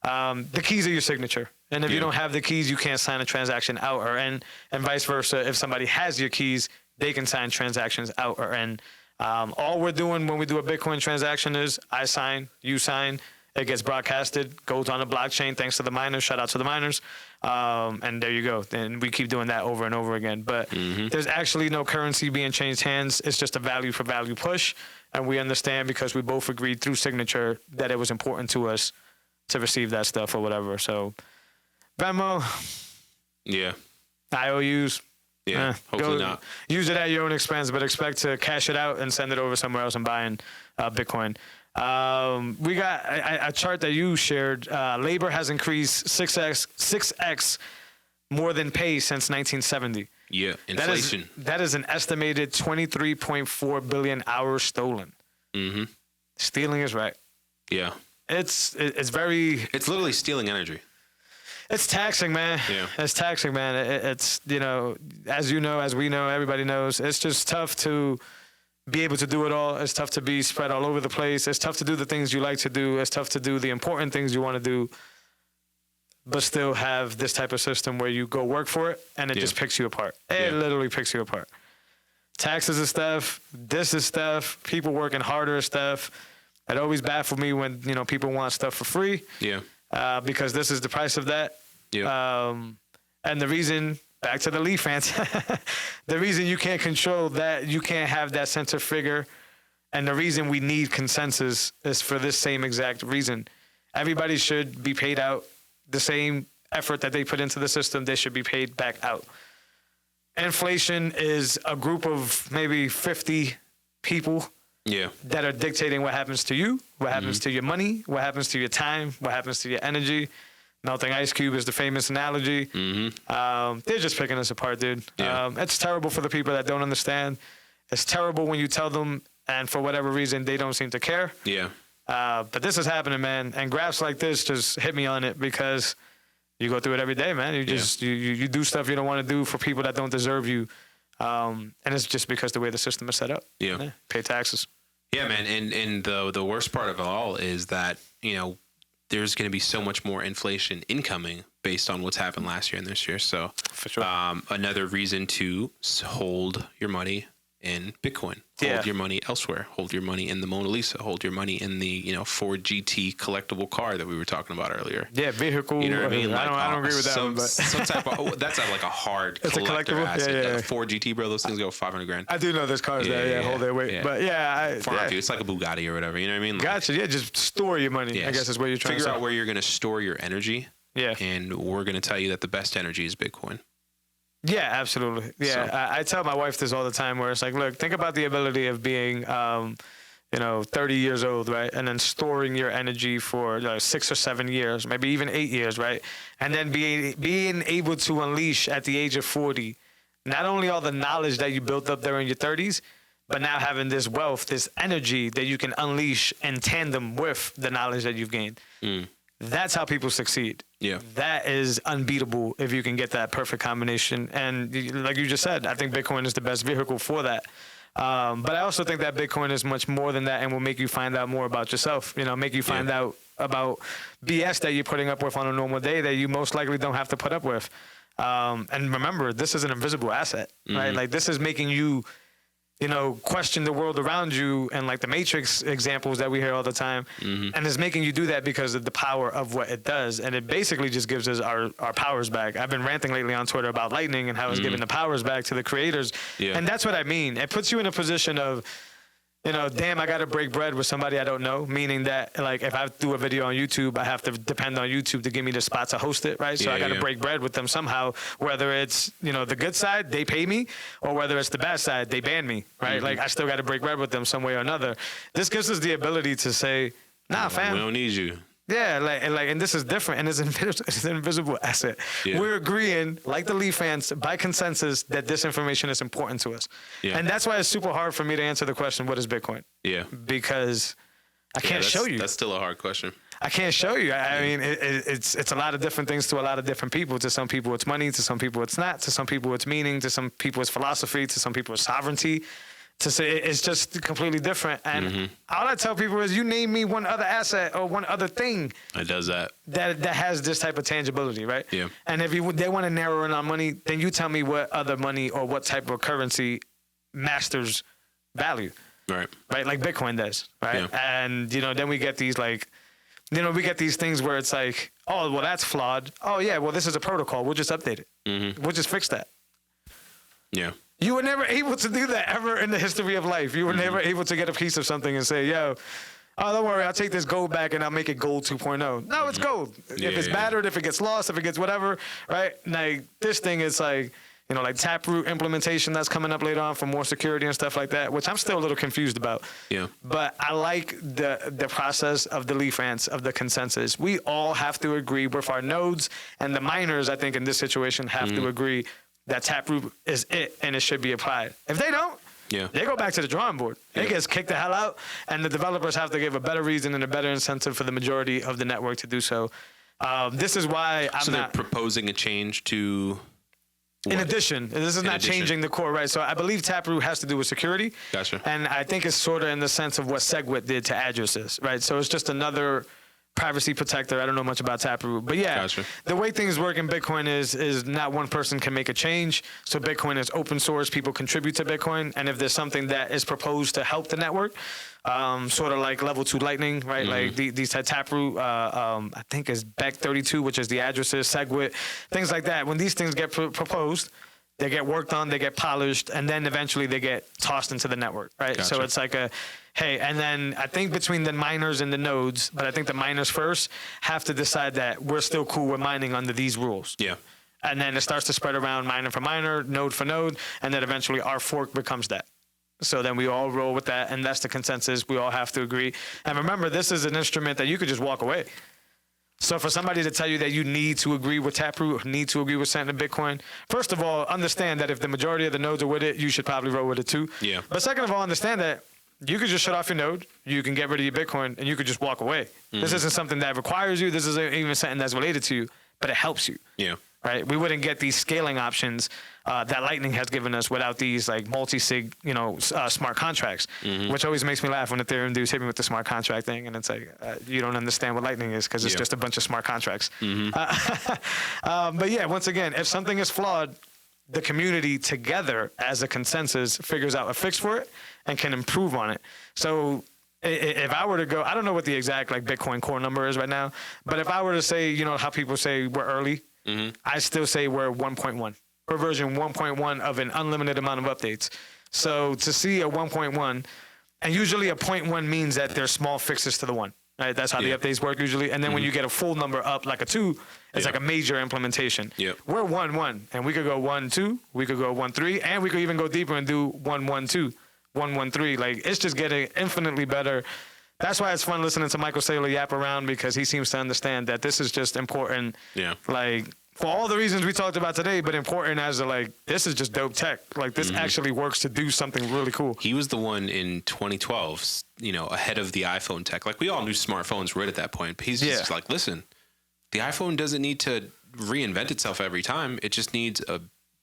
the keys are your signature. And if you don't have the keys, you can't sign a transaction out or in. And vice versa. If somebody has your keys, they can sign transactions out or in. All we're doing when we do a Bitcoin transaction is I sign, you sign. It gets broadcasted, goes on the blockchain thanks to the miners. Shout out to the miners. And there you go. And we keep doing that over and over again. But there's actually no currency being changed hands. It's just a value for value push. and we understand because we both agreed through signature that it was important to us to receive that stuff or whatever. So Venmo, Yeah. IOUs. Yeah. Hopefully not. Use it at your own expense, but expect to cash it out and send it over somewhere else and buying Bitcoin. We got a chart that you shared. Labor has increased 6x more than pay since 1970. Yeah. Inflation. That is an estimated 23.4 billion hours stolen. Mm-hmm. Stealing is right. Yeah. It's literally stealing energy. It's taxing, man. Yeah. It's taxing, man. It's, as we know, everybody knows, it's just tough to be able to do it all. It's tough to be spread all over the place. It's tough to do the things you like to do. It's tough to do the important things you want to do, but still have this type of system where you go work for it and it just picks you apart. It literally picks you apart. Taxes is stuff. This is stuff. People working harder is stuff. It always baffled me when, people want stuff for free. Yeah. Because this is the price of that. Yeah. And the reason, back to the Leaf fans, the reason you can't control that, you can't have that center figure, and the reason we need consensus is for this same exact reason. Everybody should be paid out the same effort that they put into the system. They should be paid back out. Inflation is a group of maybe 50 people that are dictating what happens to you, what happens to your money, what happens to your time, what happens to your energy. Melting ice cube is the famous analogy. They're just picking us apart, dude. Yeah. It's terrible for the people that don't understand. It's terrible when you tell them, and for whatever reason, they don't seem to care. Yeah. But this is happening, man. And graphs like this just hit me on it because you go through it every day, man. You just you do stuff you don't want to do for people that don't deserve you. And it's just because the way the system is set up. Yeah. Pay taxes. Yeah, man. And the worst part of it all is that, there's going to be so much more inflation incoming based on what's happened last year and this year. So For sure. Another reason to hold your money in Bitcoin, hold your money elsewhere, hold your money in the Mona Lisa, hold your money in the, Ford GT collectible car that we were talking about earlier. Yeah, vehicle. You know what I mean? Like, I don't agree with that one, but some type of, that's like a hard collector asset. Yeah. Ford GT, bro, those things go $500,000. I do know there's cars that hold their weight. But it's like a Bugatti or whatever. You know what I mean? Like, gotcha. Yeah, just store your money. I guess is what you're trying to figure out where you're going to store your energy. Yeah. And we're going to tell you that the best energy is Bitcoin. Yeah, absolutely. Yeah, so. I tell my wife this all the time where it's like, look, think about the ability of being, 30 years old, right? And then storing your energy for 6 or 7 years, maybe even 8 years, right? And then being able to unleash at the age of 40, not only all the knowledge that you built up there in your 30s, but now having this wealth, this energy that you can unleash in tandem with the knowledge that you've gained. That's how people succeed. Yeah. That is unbeatable if you can get that perfect combination. And like you just said, I think Bitcoin is the best vehicle for that. But I also think that Bitcoin is much more than that and will make you find out more about yourself, make you find out about BS that you're putting up with on a normal day that you most likely don't have to put up with. And remember, this is an invisible asset, right? Like this is making you, question the world around you and like the Matrix examples that we hear all the time. And it's making you do that because of the power of what it does. And it basically just gives us our powers back. I've been ranting lately on Twitter about Lightning and how it's giving the powers back to the creators. Yeah. And that's what I mean. It puts you in a position of, damn, I got to break bread with somebody I don't know, meaning that, like, if I do a video on YouTube, I have to depend on YouTube to give me the spot to host it, right? So I got to break bread with them somehow, whether it's, the good side, they pay me, or whether it's the bad side, they ban me, right? Like, I still got to break bread with them some way or another. This gives us the ability to say, nah, fam. We don't need you. Yeah, and this is different, and it's an invisible asset. Yeah. We're agreeing, like the Leaf fans, by consensus, that this information is important to us. Yeah. And that's why it's super hard for me to answer the question, what is Bitcoin? Yeah. Because I can't show you. That's still a hard question. I can't show you. I mean, it's a lot of different things to a lot of different people. To some people, it's money. To some people, it's not. To some people, it's meaning. To some people, it's philosophy. To some people, it's sovereignty. To say it's just completely different. And all I tell people is, you name me one other asset or one other thing that does that has this type of tangibility, right? Yeah. And if they want to narrow in on money, then you tell me what other money or what type of currency masters value. Right. Right. Like Bitcoin does. Right. Yeah. And then we get these we get these things where it's like, oh, well, that's flawed. Oh yeah, well, this is a protocol. We'll just update it. We'll just fix that. Yeah. You were never able to do that ever in the history of life. You were never able to get a piece of something and say, yo, oh, don't worry, I'll take this gold back and I'll make it gold 2.0. No, it's gold. If it's battered, if it gets lost, if it gets whatever, right? Like, this thing is like, you know, like Taproot implementation that's coming up later on for more security and stuff like that, which I'm still a little confused about. Yeah. But I like the process of the leaf ants, of the consensus. We all have to agree with our nodes, and the miners, I think, in this situation have to agree that Taproot is it and it should be applied. If they don't, they go back to the drawing board. It gets kicked the hell out, and the developers have to give a better reason and a better incentive for the majority of the network to do so. This is why they're proposing a change to... In addition, this is not changing the core, right? So I believe Taproot has to do with security. Gotcha. And I think it's sort of in the sense of what SegWit did to addresses, right? So it's just another privacy protector. I don't know much about Taproot, but yeah, the way things work in Bitcoin is not one person can make a change. So Bitcoin is open source. People contribute to Bitcoin. And if there's something that is proposed to help the network, sort of like level 2 Lightning, right? Like these Taproot, I think is Beck32, which is the addresses, SegWit, things like that. When these things get proposed, they get worked on, they get polished, and then eventually they get tossed into the network, right? So it's like hey, and then I think between the miners and the nodes, but I think the miners first have to decide that we're still cool with mining under these rules. Yeah. And then it starts to spread around miner for miner, node for node, and then eventually our fork becomes that. So then we all roll with that, and that's the consensus. We all have to agree. And remember, this is an instrument that you could just walk away. So for somebody to tell you that you need to agree with Taproot, need to agree with Santa Bitcoin, first of all, understand that if the majority of the nodes are with it, you should probably roll with it too. Yeah. But second of all, understand that you could just shut off your node, you can get rid of your Bitcoin, and you could just walk away. This isn't something that requires you. This isn't even something that's related to you, but it helps you. Yeah. Right? We wouldn't get these scaling options that Lightning has given us without these like multi-sig, smart contracts, which always makes me laugh when Ethereum dudes hit me with the smart contract thing, and it's like, you don't understand what Lightning is because it's just a bunch of smart contracts. But yeah, once again, if something is flawed, the community together as a consensus figures out a fix for it and can improve on it. So if I were to go, I don't know what the exact like Bitcoin core number is right now, but if I were to say, you know how people say we're early, I still say we're 1.1. We're version 1.1 of an unlimited amount of updates. So to see a 1.1, and usually a 0.1 means that there's small fixes to the 1. Right? That's how the updates work usually. And then when you get a full number up, like a 2, it's like a major implementation. We're 1.1, and we could go 1.2, we could go 1.3, and we could even go deeper and do 1.1.2, 1.1.3. Like, it's just getting infinitely better. That's why it's fun listening to Michael Saylor yap around, because he seems to understand that this is just important. Like, for all the reasons we talked about today, but important as a, like, this is just dope tech. Like, this actually works to do something really cool. He was the one in 2012, ahead of the iPhone tech. Like, we all knew smartphones right at that point. But he's just like, listen, the iPhone doesn't need to reinvent itself every time. It just needs a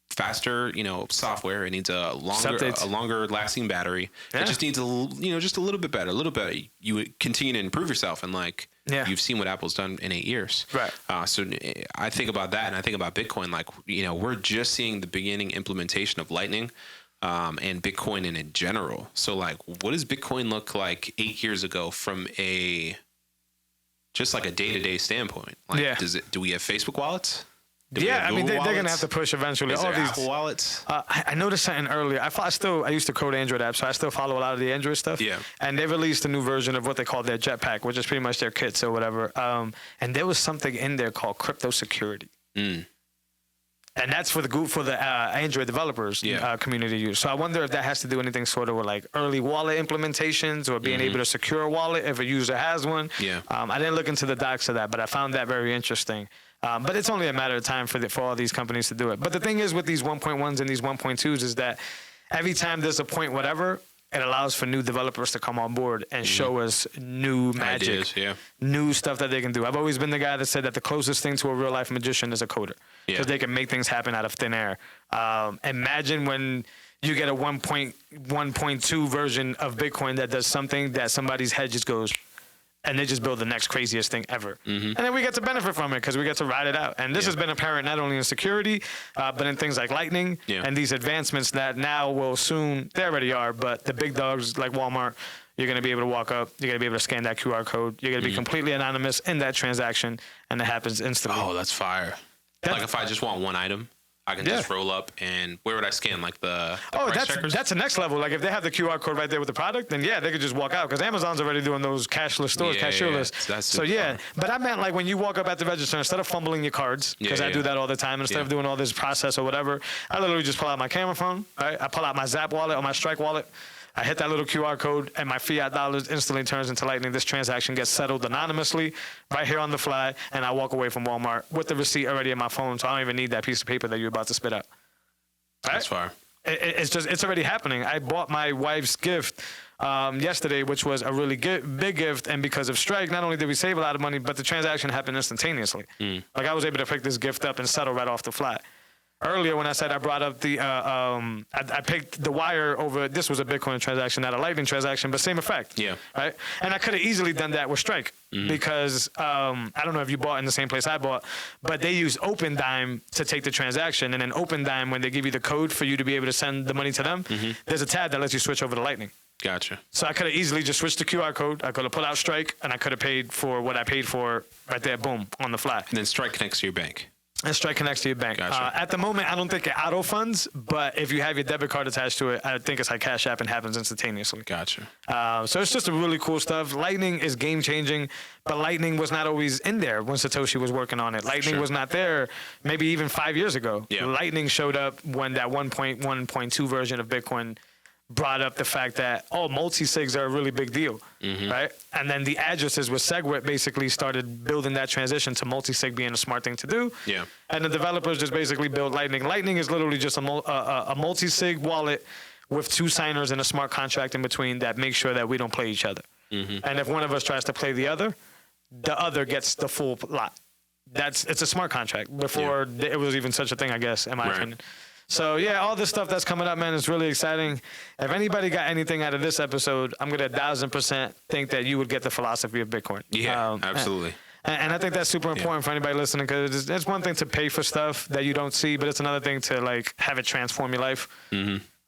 faster, software. It needs a longer lasting battery. It just needs just a little bit better, You would continue to improve yourself, and you've seen what Apple's done in 8 years. Right. So I think about that, and I think about Bitcoin. Like, we're just seeing the beginning implementation of Lightning, and Bitcoin in general. So like, what does Bitcoin look like 8 years ago from just like a day-to-day standpoint? Like, do we have Facebook wallets? I mean, they're going to have to push eventually. All these Apple wallets. I noticed something earlier. I used to code Android apps, so I still follow a lot of the Android stuff. Yeah. And they released a new version of what they call their Jetpack, which is pretty much their kits or whatever. And there was something in there called crypto security. And that's for the Android developers community use. So I wonder if that has to do anything sort of with like early wallet implementations or being able to secure a wallet if a user has one. I didn't look into the docs of that, but I found that very interesting. But it's only a matter of time for all these companies to do it. But the thing is with these 1.1s and these 1.2s is that every time there's a point whatever, it allows for new developers to come on board and show us new magic, new stuff that they can do. I've always been the guy that said that the closest thing to a real life magician is a coder, because they can make things happen out of thin air. Imagine when you get a 1.2 version of Bitcoin that does something that somebody's head just goes, and they just build the next craziest thing ever. And then we get to benefit from it because we get to ride it out. And this has been apparent not only in security, but in things like Lightning and these advancements that now will soon, they already are, but the big dogs like Walmart, you're going to be able to walk up, you're going to be able to scan that QR code, you're going to be completely anonymous in that transaction, and it happens instantly. Oh, that's fire. Like if I just want one item, I can just roll up and where would I scan? Like the Oh, price checkers? that's the next level. Like if they have the QR code right there with the product, then yeah, they could just walk out because Amazon's already doing those cashless stores, cashierless. That's So yeah, but I meant like when you walk up at the register, instead of fumbling your cards, because I do that all the time, instead of doing all this process or whatever, I literally just pull out my camera phone, right? I pull out my Zap wallet or my Strike wallet. I hit that little QR code, and my fiat dollars instantly turns into Lightning. This transaction gets settled anonymously right here on the fly, and I walk away from Walmart with the receipt already in my phone, so I don't even need that piece of paper that you're about to spit out. Right? That's fire. It's already happening. I bought my wife's gift yesterday, which was a really big gift, and because of Strike, not only did we save a lot of money, but the transaction happened instantaneously. Like I was able to pick this gift up and settle right off the fly. Earlier, when I said I brought up the, I picked the wire over. This was a Bitcoin transaction, not a Lightning transaction, but same effect. Yeah. Right. And I could have easily done that with Strike because I don't know if you bought in the same place I bought, but they use OpenDime to take the transaction, and then OpenDime, when they give you the code for you to be able to send the money to them, there's a tab that lets you switch over to Lightning. Gotcha. So I could have easily just switched the QR code. I could have put out Strike, and I could have paid for what I paid for right there, boom, on the fly. And then Strike connects to your bank. And Strike connects to your bank. Gotcha. At the moment, I don't think it auto funds, but if you have your debit card attached to it, I think it's like Cash App and happens instantaneously. Gotcha. So it's just a really cool stuff. Lightning is game changing, but Lightning was not always in there when Satoshi was working on it. Lightning was not there maybe even 5 years ago. Yeah. Lightning showed up when that 1.1.2 version of Bitcoin brought up the fact that, multi-sigs are a really big deal, right? And then the addresses with SegWit basically started building that transition to multi-sig being a smart thing to do. Yeah. And the developers just basically built Lightning. Lightning is literally just a multi-sig wallet with two signers and a smart contract in between that makes sure that we don't play each other. And if one of us tries to play the other gets the full lot. It's a smart contract. Before it was even such a thing, I guess, in my opinion. So, yeah, all this stuff that's coming up, man, is really exciting. If anybody got anything out of this episode, I'm going to 1,000% think that you would get the philosophy of Bitcoin. Yeah, absolutely. And I think that's super important for anybody listening, because it's one thing to pay for stuff that you don't see, but it's another thing to, like, have it transform your life.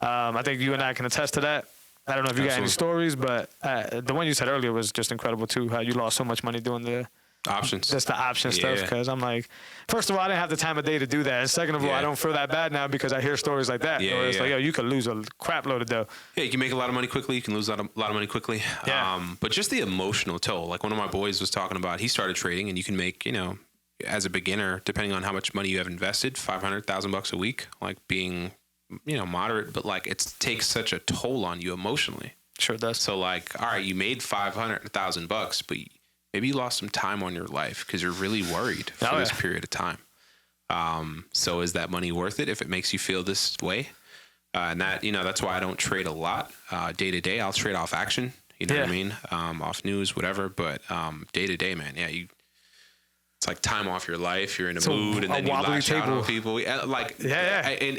I think you and I can attest to that. I don't know if you got any stories, but the one you said earlier was just incredible, too, how you lost so much money doing the options. Just the option stuff, because I'm like, first of all, I didn't have the time of day to do that. And second of all, I don't feel that bad now because I hear stories like that. Where it's like, yo, you could lose a crap load of dough. Yeah, you can make a lot of money quickly. You can lose a lot of money quickly. Yeah. But just the emotional toll. Like one of my boys was talking about, he started trading and you can make, as a beginner, depending on how much money you have invested, $500,000 a week, like being, moderate, but like it takes such a toll on you emotionally. Sure does. So like, all right, you made $500,000, but maybe you lost some time on your life because you're really worried for this period of time. So is that money worth it if it makes you feel this way? And that, that's why I don't trade a lot day to day. I'll trade off action, what I mean? Off news, whatever. But day to day, man, it's like time off your life. You're in a mood, and then you lash out on people. And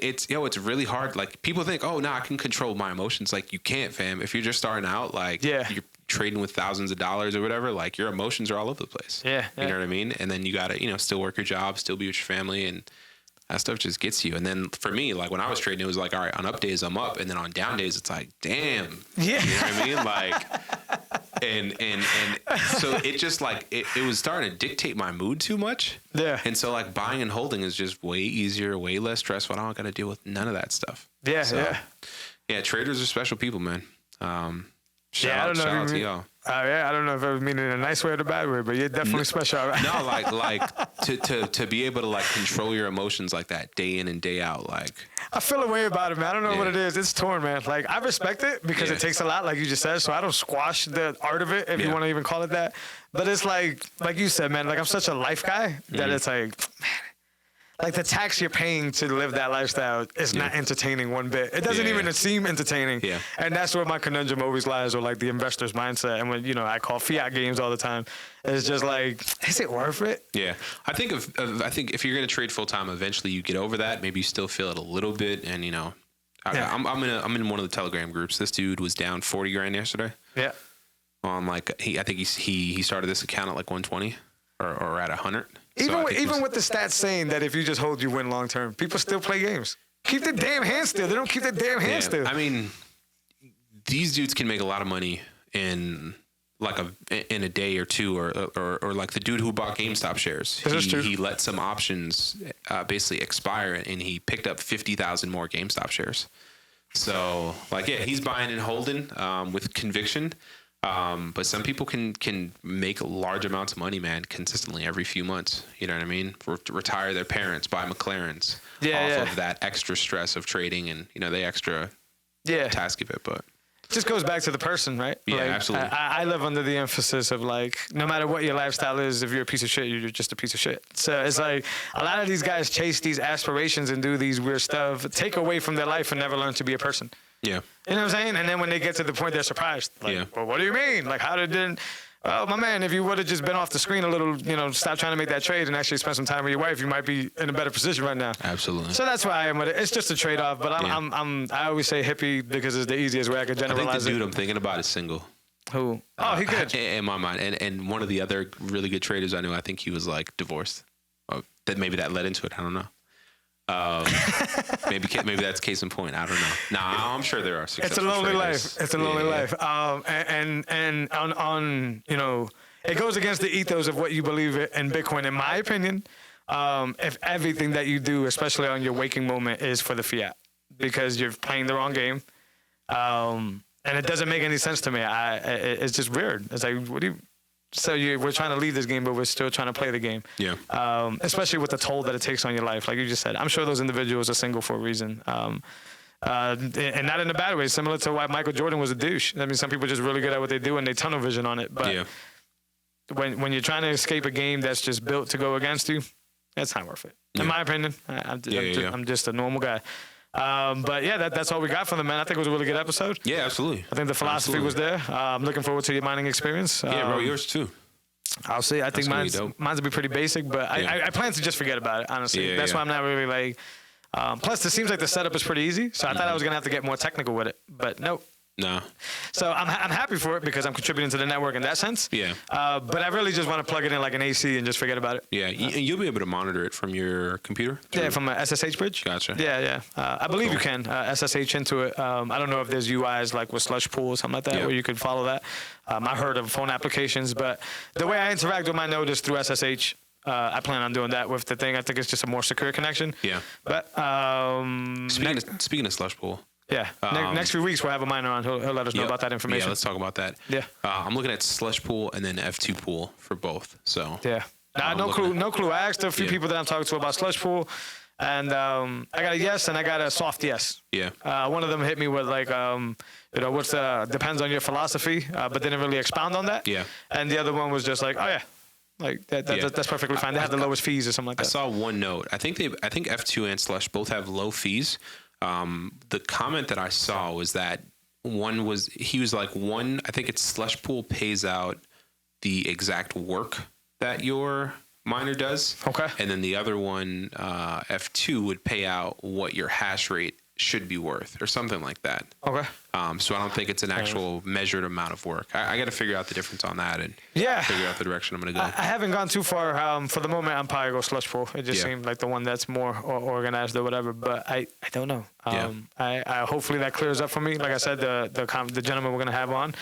it's it's really hard. Like people think, I can control my emotions. Like you can't, fam. If you're just starting out, you're trading with thousands of dollars or whatever, like your emotions are all over the place. Yeah. You know what I mean? And then you got to, still work your job, still be with your family, and that stuff just gets you. And then for me, like when I was trading, it was like, all right, on up days I'm up, and then on down days it's like, damn. Yeah. You know what I mean? Like and so it just like it was starting to dictate my mood too much. Yeah. And so like buying and holding is just way easier, way less stressful. I don't got to deal with none of that stuff. Yeah. Yeah, traders are special people, man. Shout out to y'all. I don't know if I mean it in a nice way or the bad way, but you're definitely special. No, like to be able to like control your emotions like that day in and day out. Like I feel a way about it, man. I don't know what it is. It's torn, man. Like I respect it because it takes a lot, like you just said. So I don't squash the art of it, if you want to even call it that. But it's like you said, man. Like I'm such a life guy that it's like, man. Like the tax you're paying to live that lifestyle is not entertaining one bit. It doesn't even seem entertaining. Yeah. And that's where my conundrum always lies, or like the investor's mindset. And when, I call fiat games all the time, it's just like, is it worth it? Yeah. I think if you're going to trade full time, eventually you get over that. Maybe you still feel it a little bit. And, I'm in one of the Telegram groups. This dude was down 40 grand yesterday. Yeah. I think he started this account at like 120 or at 100. Even with the stats saying that if you just hold, you win long term, people still play games. Keep the damn hand still. They don't keep the damn hand still. I mean, these dudes can make a lot of money in like in a day or two, or like the dude who bought GameStop shares. He let some options basically expire, and he picked up 50,000 more GameStop shares. So like, yeah, he's buying and holding with conviction. But some people can make large amounts of money, man, consistently every few months. You know what I mean? Retire their parents, buy McLarens off of that extra stress of trading, and they extra task of it. But just goes back to the person, right? Yeah, like, absolutely. I live under the emphasis of like, no matter what your lifestyle is, if you're a piece of shit, you're just a piece of shit. So it's like a lot of these guys chase these aspirations and do these weird stuff, take away from their life and never learn to be a person. Yeah. You know what I'm saying? And then when they get to the point, they're surprised. Like, well, what do you mean? Like, how did oh, my man, if you would have just been off the screen a little, stop trying to make that trade and actually spend some time with your wife, you might be in a better position right now. Absolutely. So that's why I am with it. It's just a trade-off, but I always say hippie because it's the easiest way I could generalize it. I think the dude I'm thinking about is single. Who? Oh, he good. In my mind. And one of the other really good traders I knew, I think he was like divorced. Maybe that led into it. I don't know. Maybe that's case in point. I don't know. Nah, I'm sure there are successful It's a lonely traders. life. It's a lonely life. And on it goes against the ethos of what you believe in Bitcoin, in my opinion. If everything that you do, especially on your waking moment, is for the fiat, because you're playing the wrong game, and it doesn't make any sense to me. It's just weird. It's like, what do you? So we're trying to leave this game, but we're still trying to play the game. Yeah. Especially with the toll that it takes on your life, like you just said. I'm sure those individuals are single for a reason, and not in a bad way. Similar to why Michael Jordan was a douche. I mean, some people are just really good at what they do and they tunnel vision on it. But when you're trying to escape a game that's just built to go against you, that's not worth it. In my opinion, I'm just a normal guy. But yeah, that's all we got from the man. I think it was a really good episode. Yeah, absolutely. I think the philosophy was there. I'm looking forward to your mining experience. Yeah, bro, yours too. I'll see. I think mine's will be pretty basic, but I plan to just forget about it, honestly. That's why I'm not really like... plus, it seems like the setup is pretty easy, so I thought I was going to have to get more technical with it, but nope. No. So I'm happy for it because I'm contributing to the network in that sense. Yeah. But I really just want to plug it in like an AC and just forget about it. Yeah. You'll be able to monitor it from your computer? Yeah, from a SSH bridge. Gotcha. Yeah. I believe you can SSH into it. I don't know if there's UIs like with Slush Pool or something like that where you could follow that. I heard of phone applications, but the way I interact with my node is through SSH. I plan on doing that with the thing. I think it's just a more secure connection. Yeah. But speaking of Slush Pool. Yeah. Next few weeks we'll have a miner on. He'll let us know about that information. Yeah, let's talk about that. Yeah. I'm looking at Slush Pool and then F2 Pool for both. So yeah. No clue. I asked a few people that I'm talking to about Slush Pool, and I got a yes and I got a soft yes. Yeah. One of them hit me with like, what's depends on your philosophy, but didn't really expound on that. Yeah. And the other one was just like, oh yeah. Like that's perfectly fine. They have the lowest fees or something like that. I saw one note. I think F2 and Slush both have low fees. The comment that I saw was that he was like, I think it's Slush Pool pays out the exact work that your miner does. Okay. And then the other one, F2, would pay out what your hash rate should be worth or something like that. Okay. So I don't think it's an actual measured amount of work. I got to figure out the difference on that and figure out the direction I'm going to go. I haven't gone too far. For the moment, I'm probably go Slush Pool. It just seemed like the one that's more organized or whatever, but I don't know. I hopefully that clears up for me. Like I said, the gentleman we're going to have on,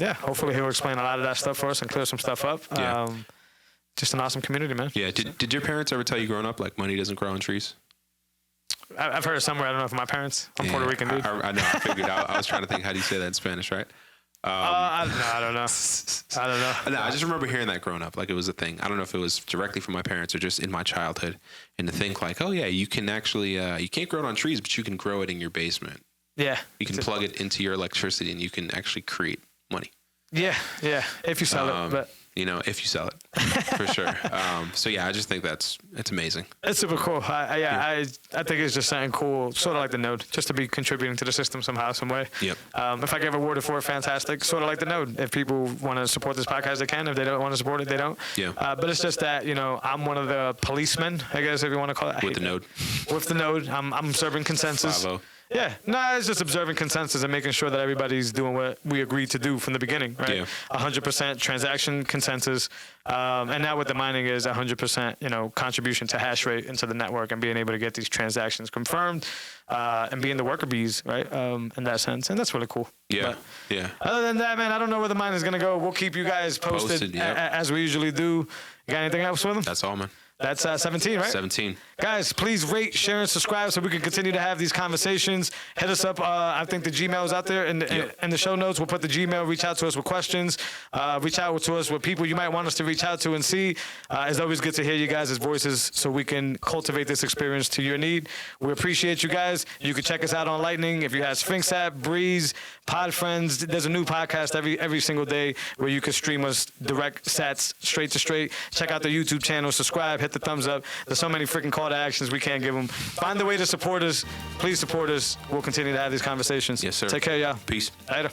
hopefully he'll explain a lot of that stuff for us and clear some stuff up. Just an awesome community, man. Yeah. Did your parents ever tell you growing up, like, money doesn't grow on trees? I've heard it somewhere. I don't know if my parents. I'm Puerto Rican, dude. I know. I figured out. I was trying to think, how do you say that in Spanish, right? I don't know. No, I just remember hearing that growing up. Like, it was a thing. I don't know if it was directly from my parents or just in my childhood. And to think like, oh yeah, you can actually, you can't grow it on trees, but you can grow it in your basement. Yeah. You can plug it into your electricity and you can actually create money. Yeah. If you sell it, but. If you sell it, for sure. So yeah, I just think it's amazing. It's super cool. I think it's just something cool, sort of like the node, just to be contributing to the system somehow, some way. Yep. If I get rewarded for it, fantastic. Sort of like the node. If people want to support this podcast, they can. If they don't want to support it, they don't. Yeah. But it's just that I'm one of the policemen, I guess, if you want to call it. With the node. With the node, I'm serving consensus. Bravo. Yeah, no, it's just observing consensus and making sure that everybody's doing what we agreed to do from the beginning, right? Yeah. 100% transaction consensus, and now with the mining is 100%, contribution to hash rate into the network and being able to get these transactions confirmed, and being the worker bees, right? In that sense, and that's really cool. Yeah, But yeah. other than that, man, I don't know where the mine is gonna go. We'll keep you guys posted, Yep. as we usually do. You got anything else with them? That's all, man. That's 17, right? 17. Guys, please rate, share, and subscribe so we can continue to have these conversations. Hit us up. I think the Gmail is out there in the show notes. We'll put the Gmail. Reach out to us with questions. Reach out to us with people you might want us to reach out to and see. It's always good to hear you guys' voices so we can cultivate this experience to your need. We appreciate you guys. You can check us out on Lightning. If you have Sphinx app, Breeze, Pod Friends, there's a new podcast every single day where you can stream us direct sats straight to straight. Check out the YouTube channel. Subscribe. Hit the thumbs up. There's so many freaking call to actions we can't give them. Find a way to support us. Please support us. We'll continue to have these conversations. Yes, sir. Take care, y'all. Peace. Later.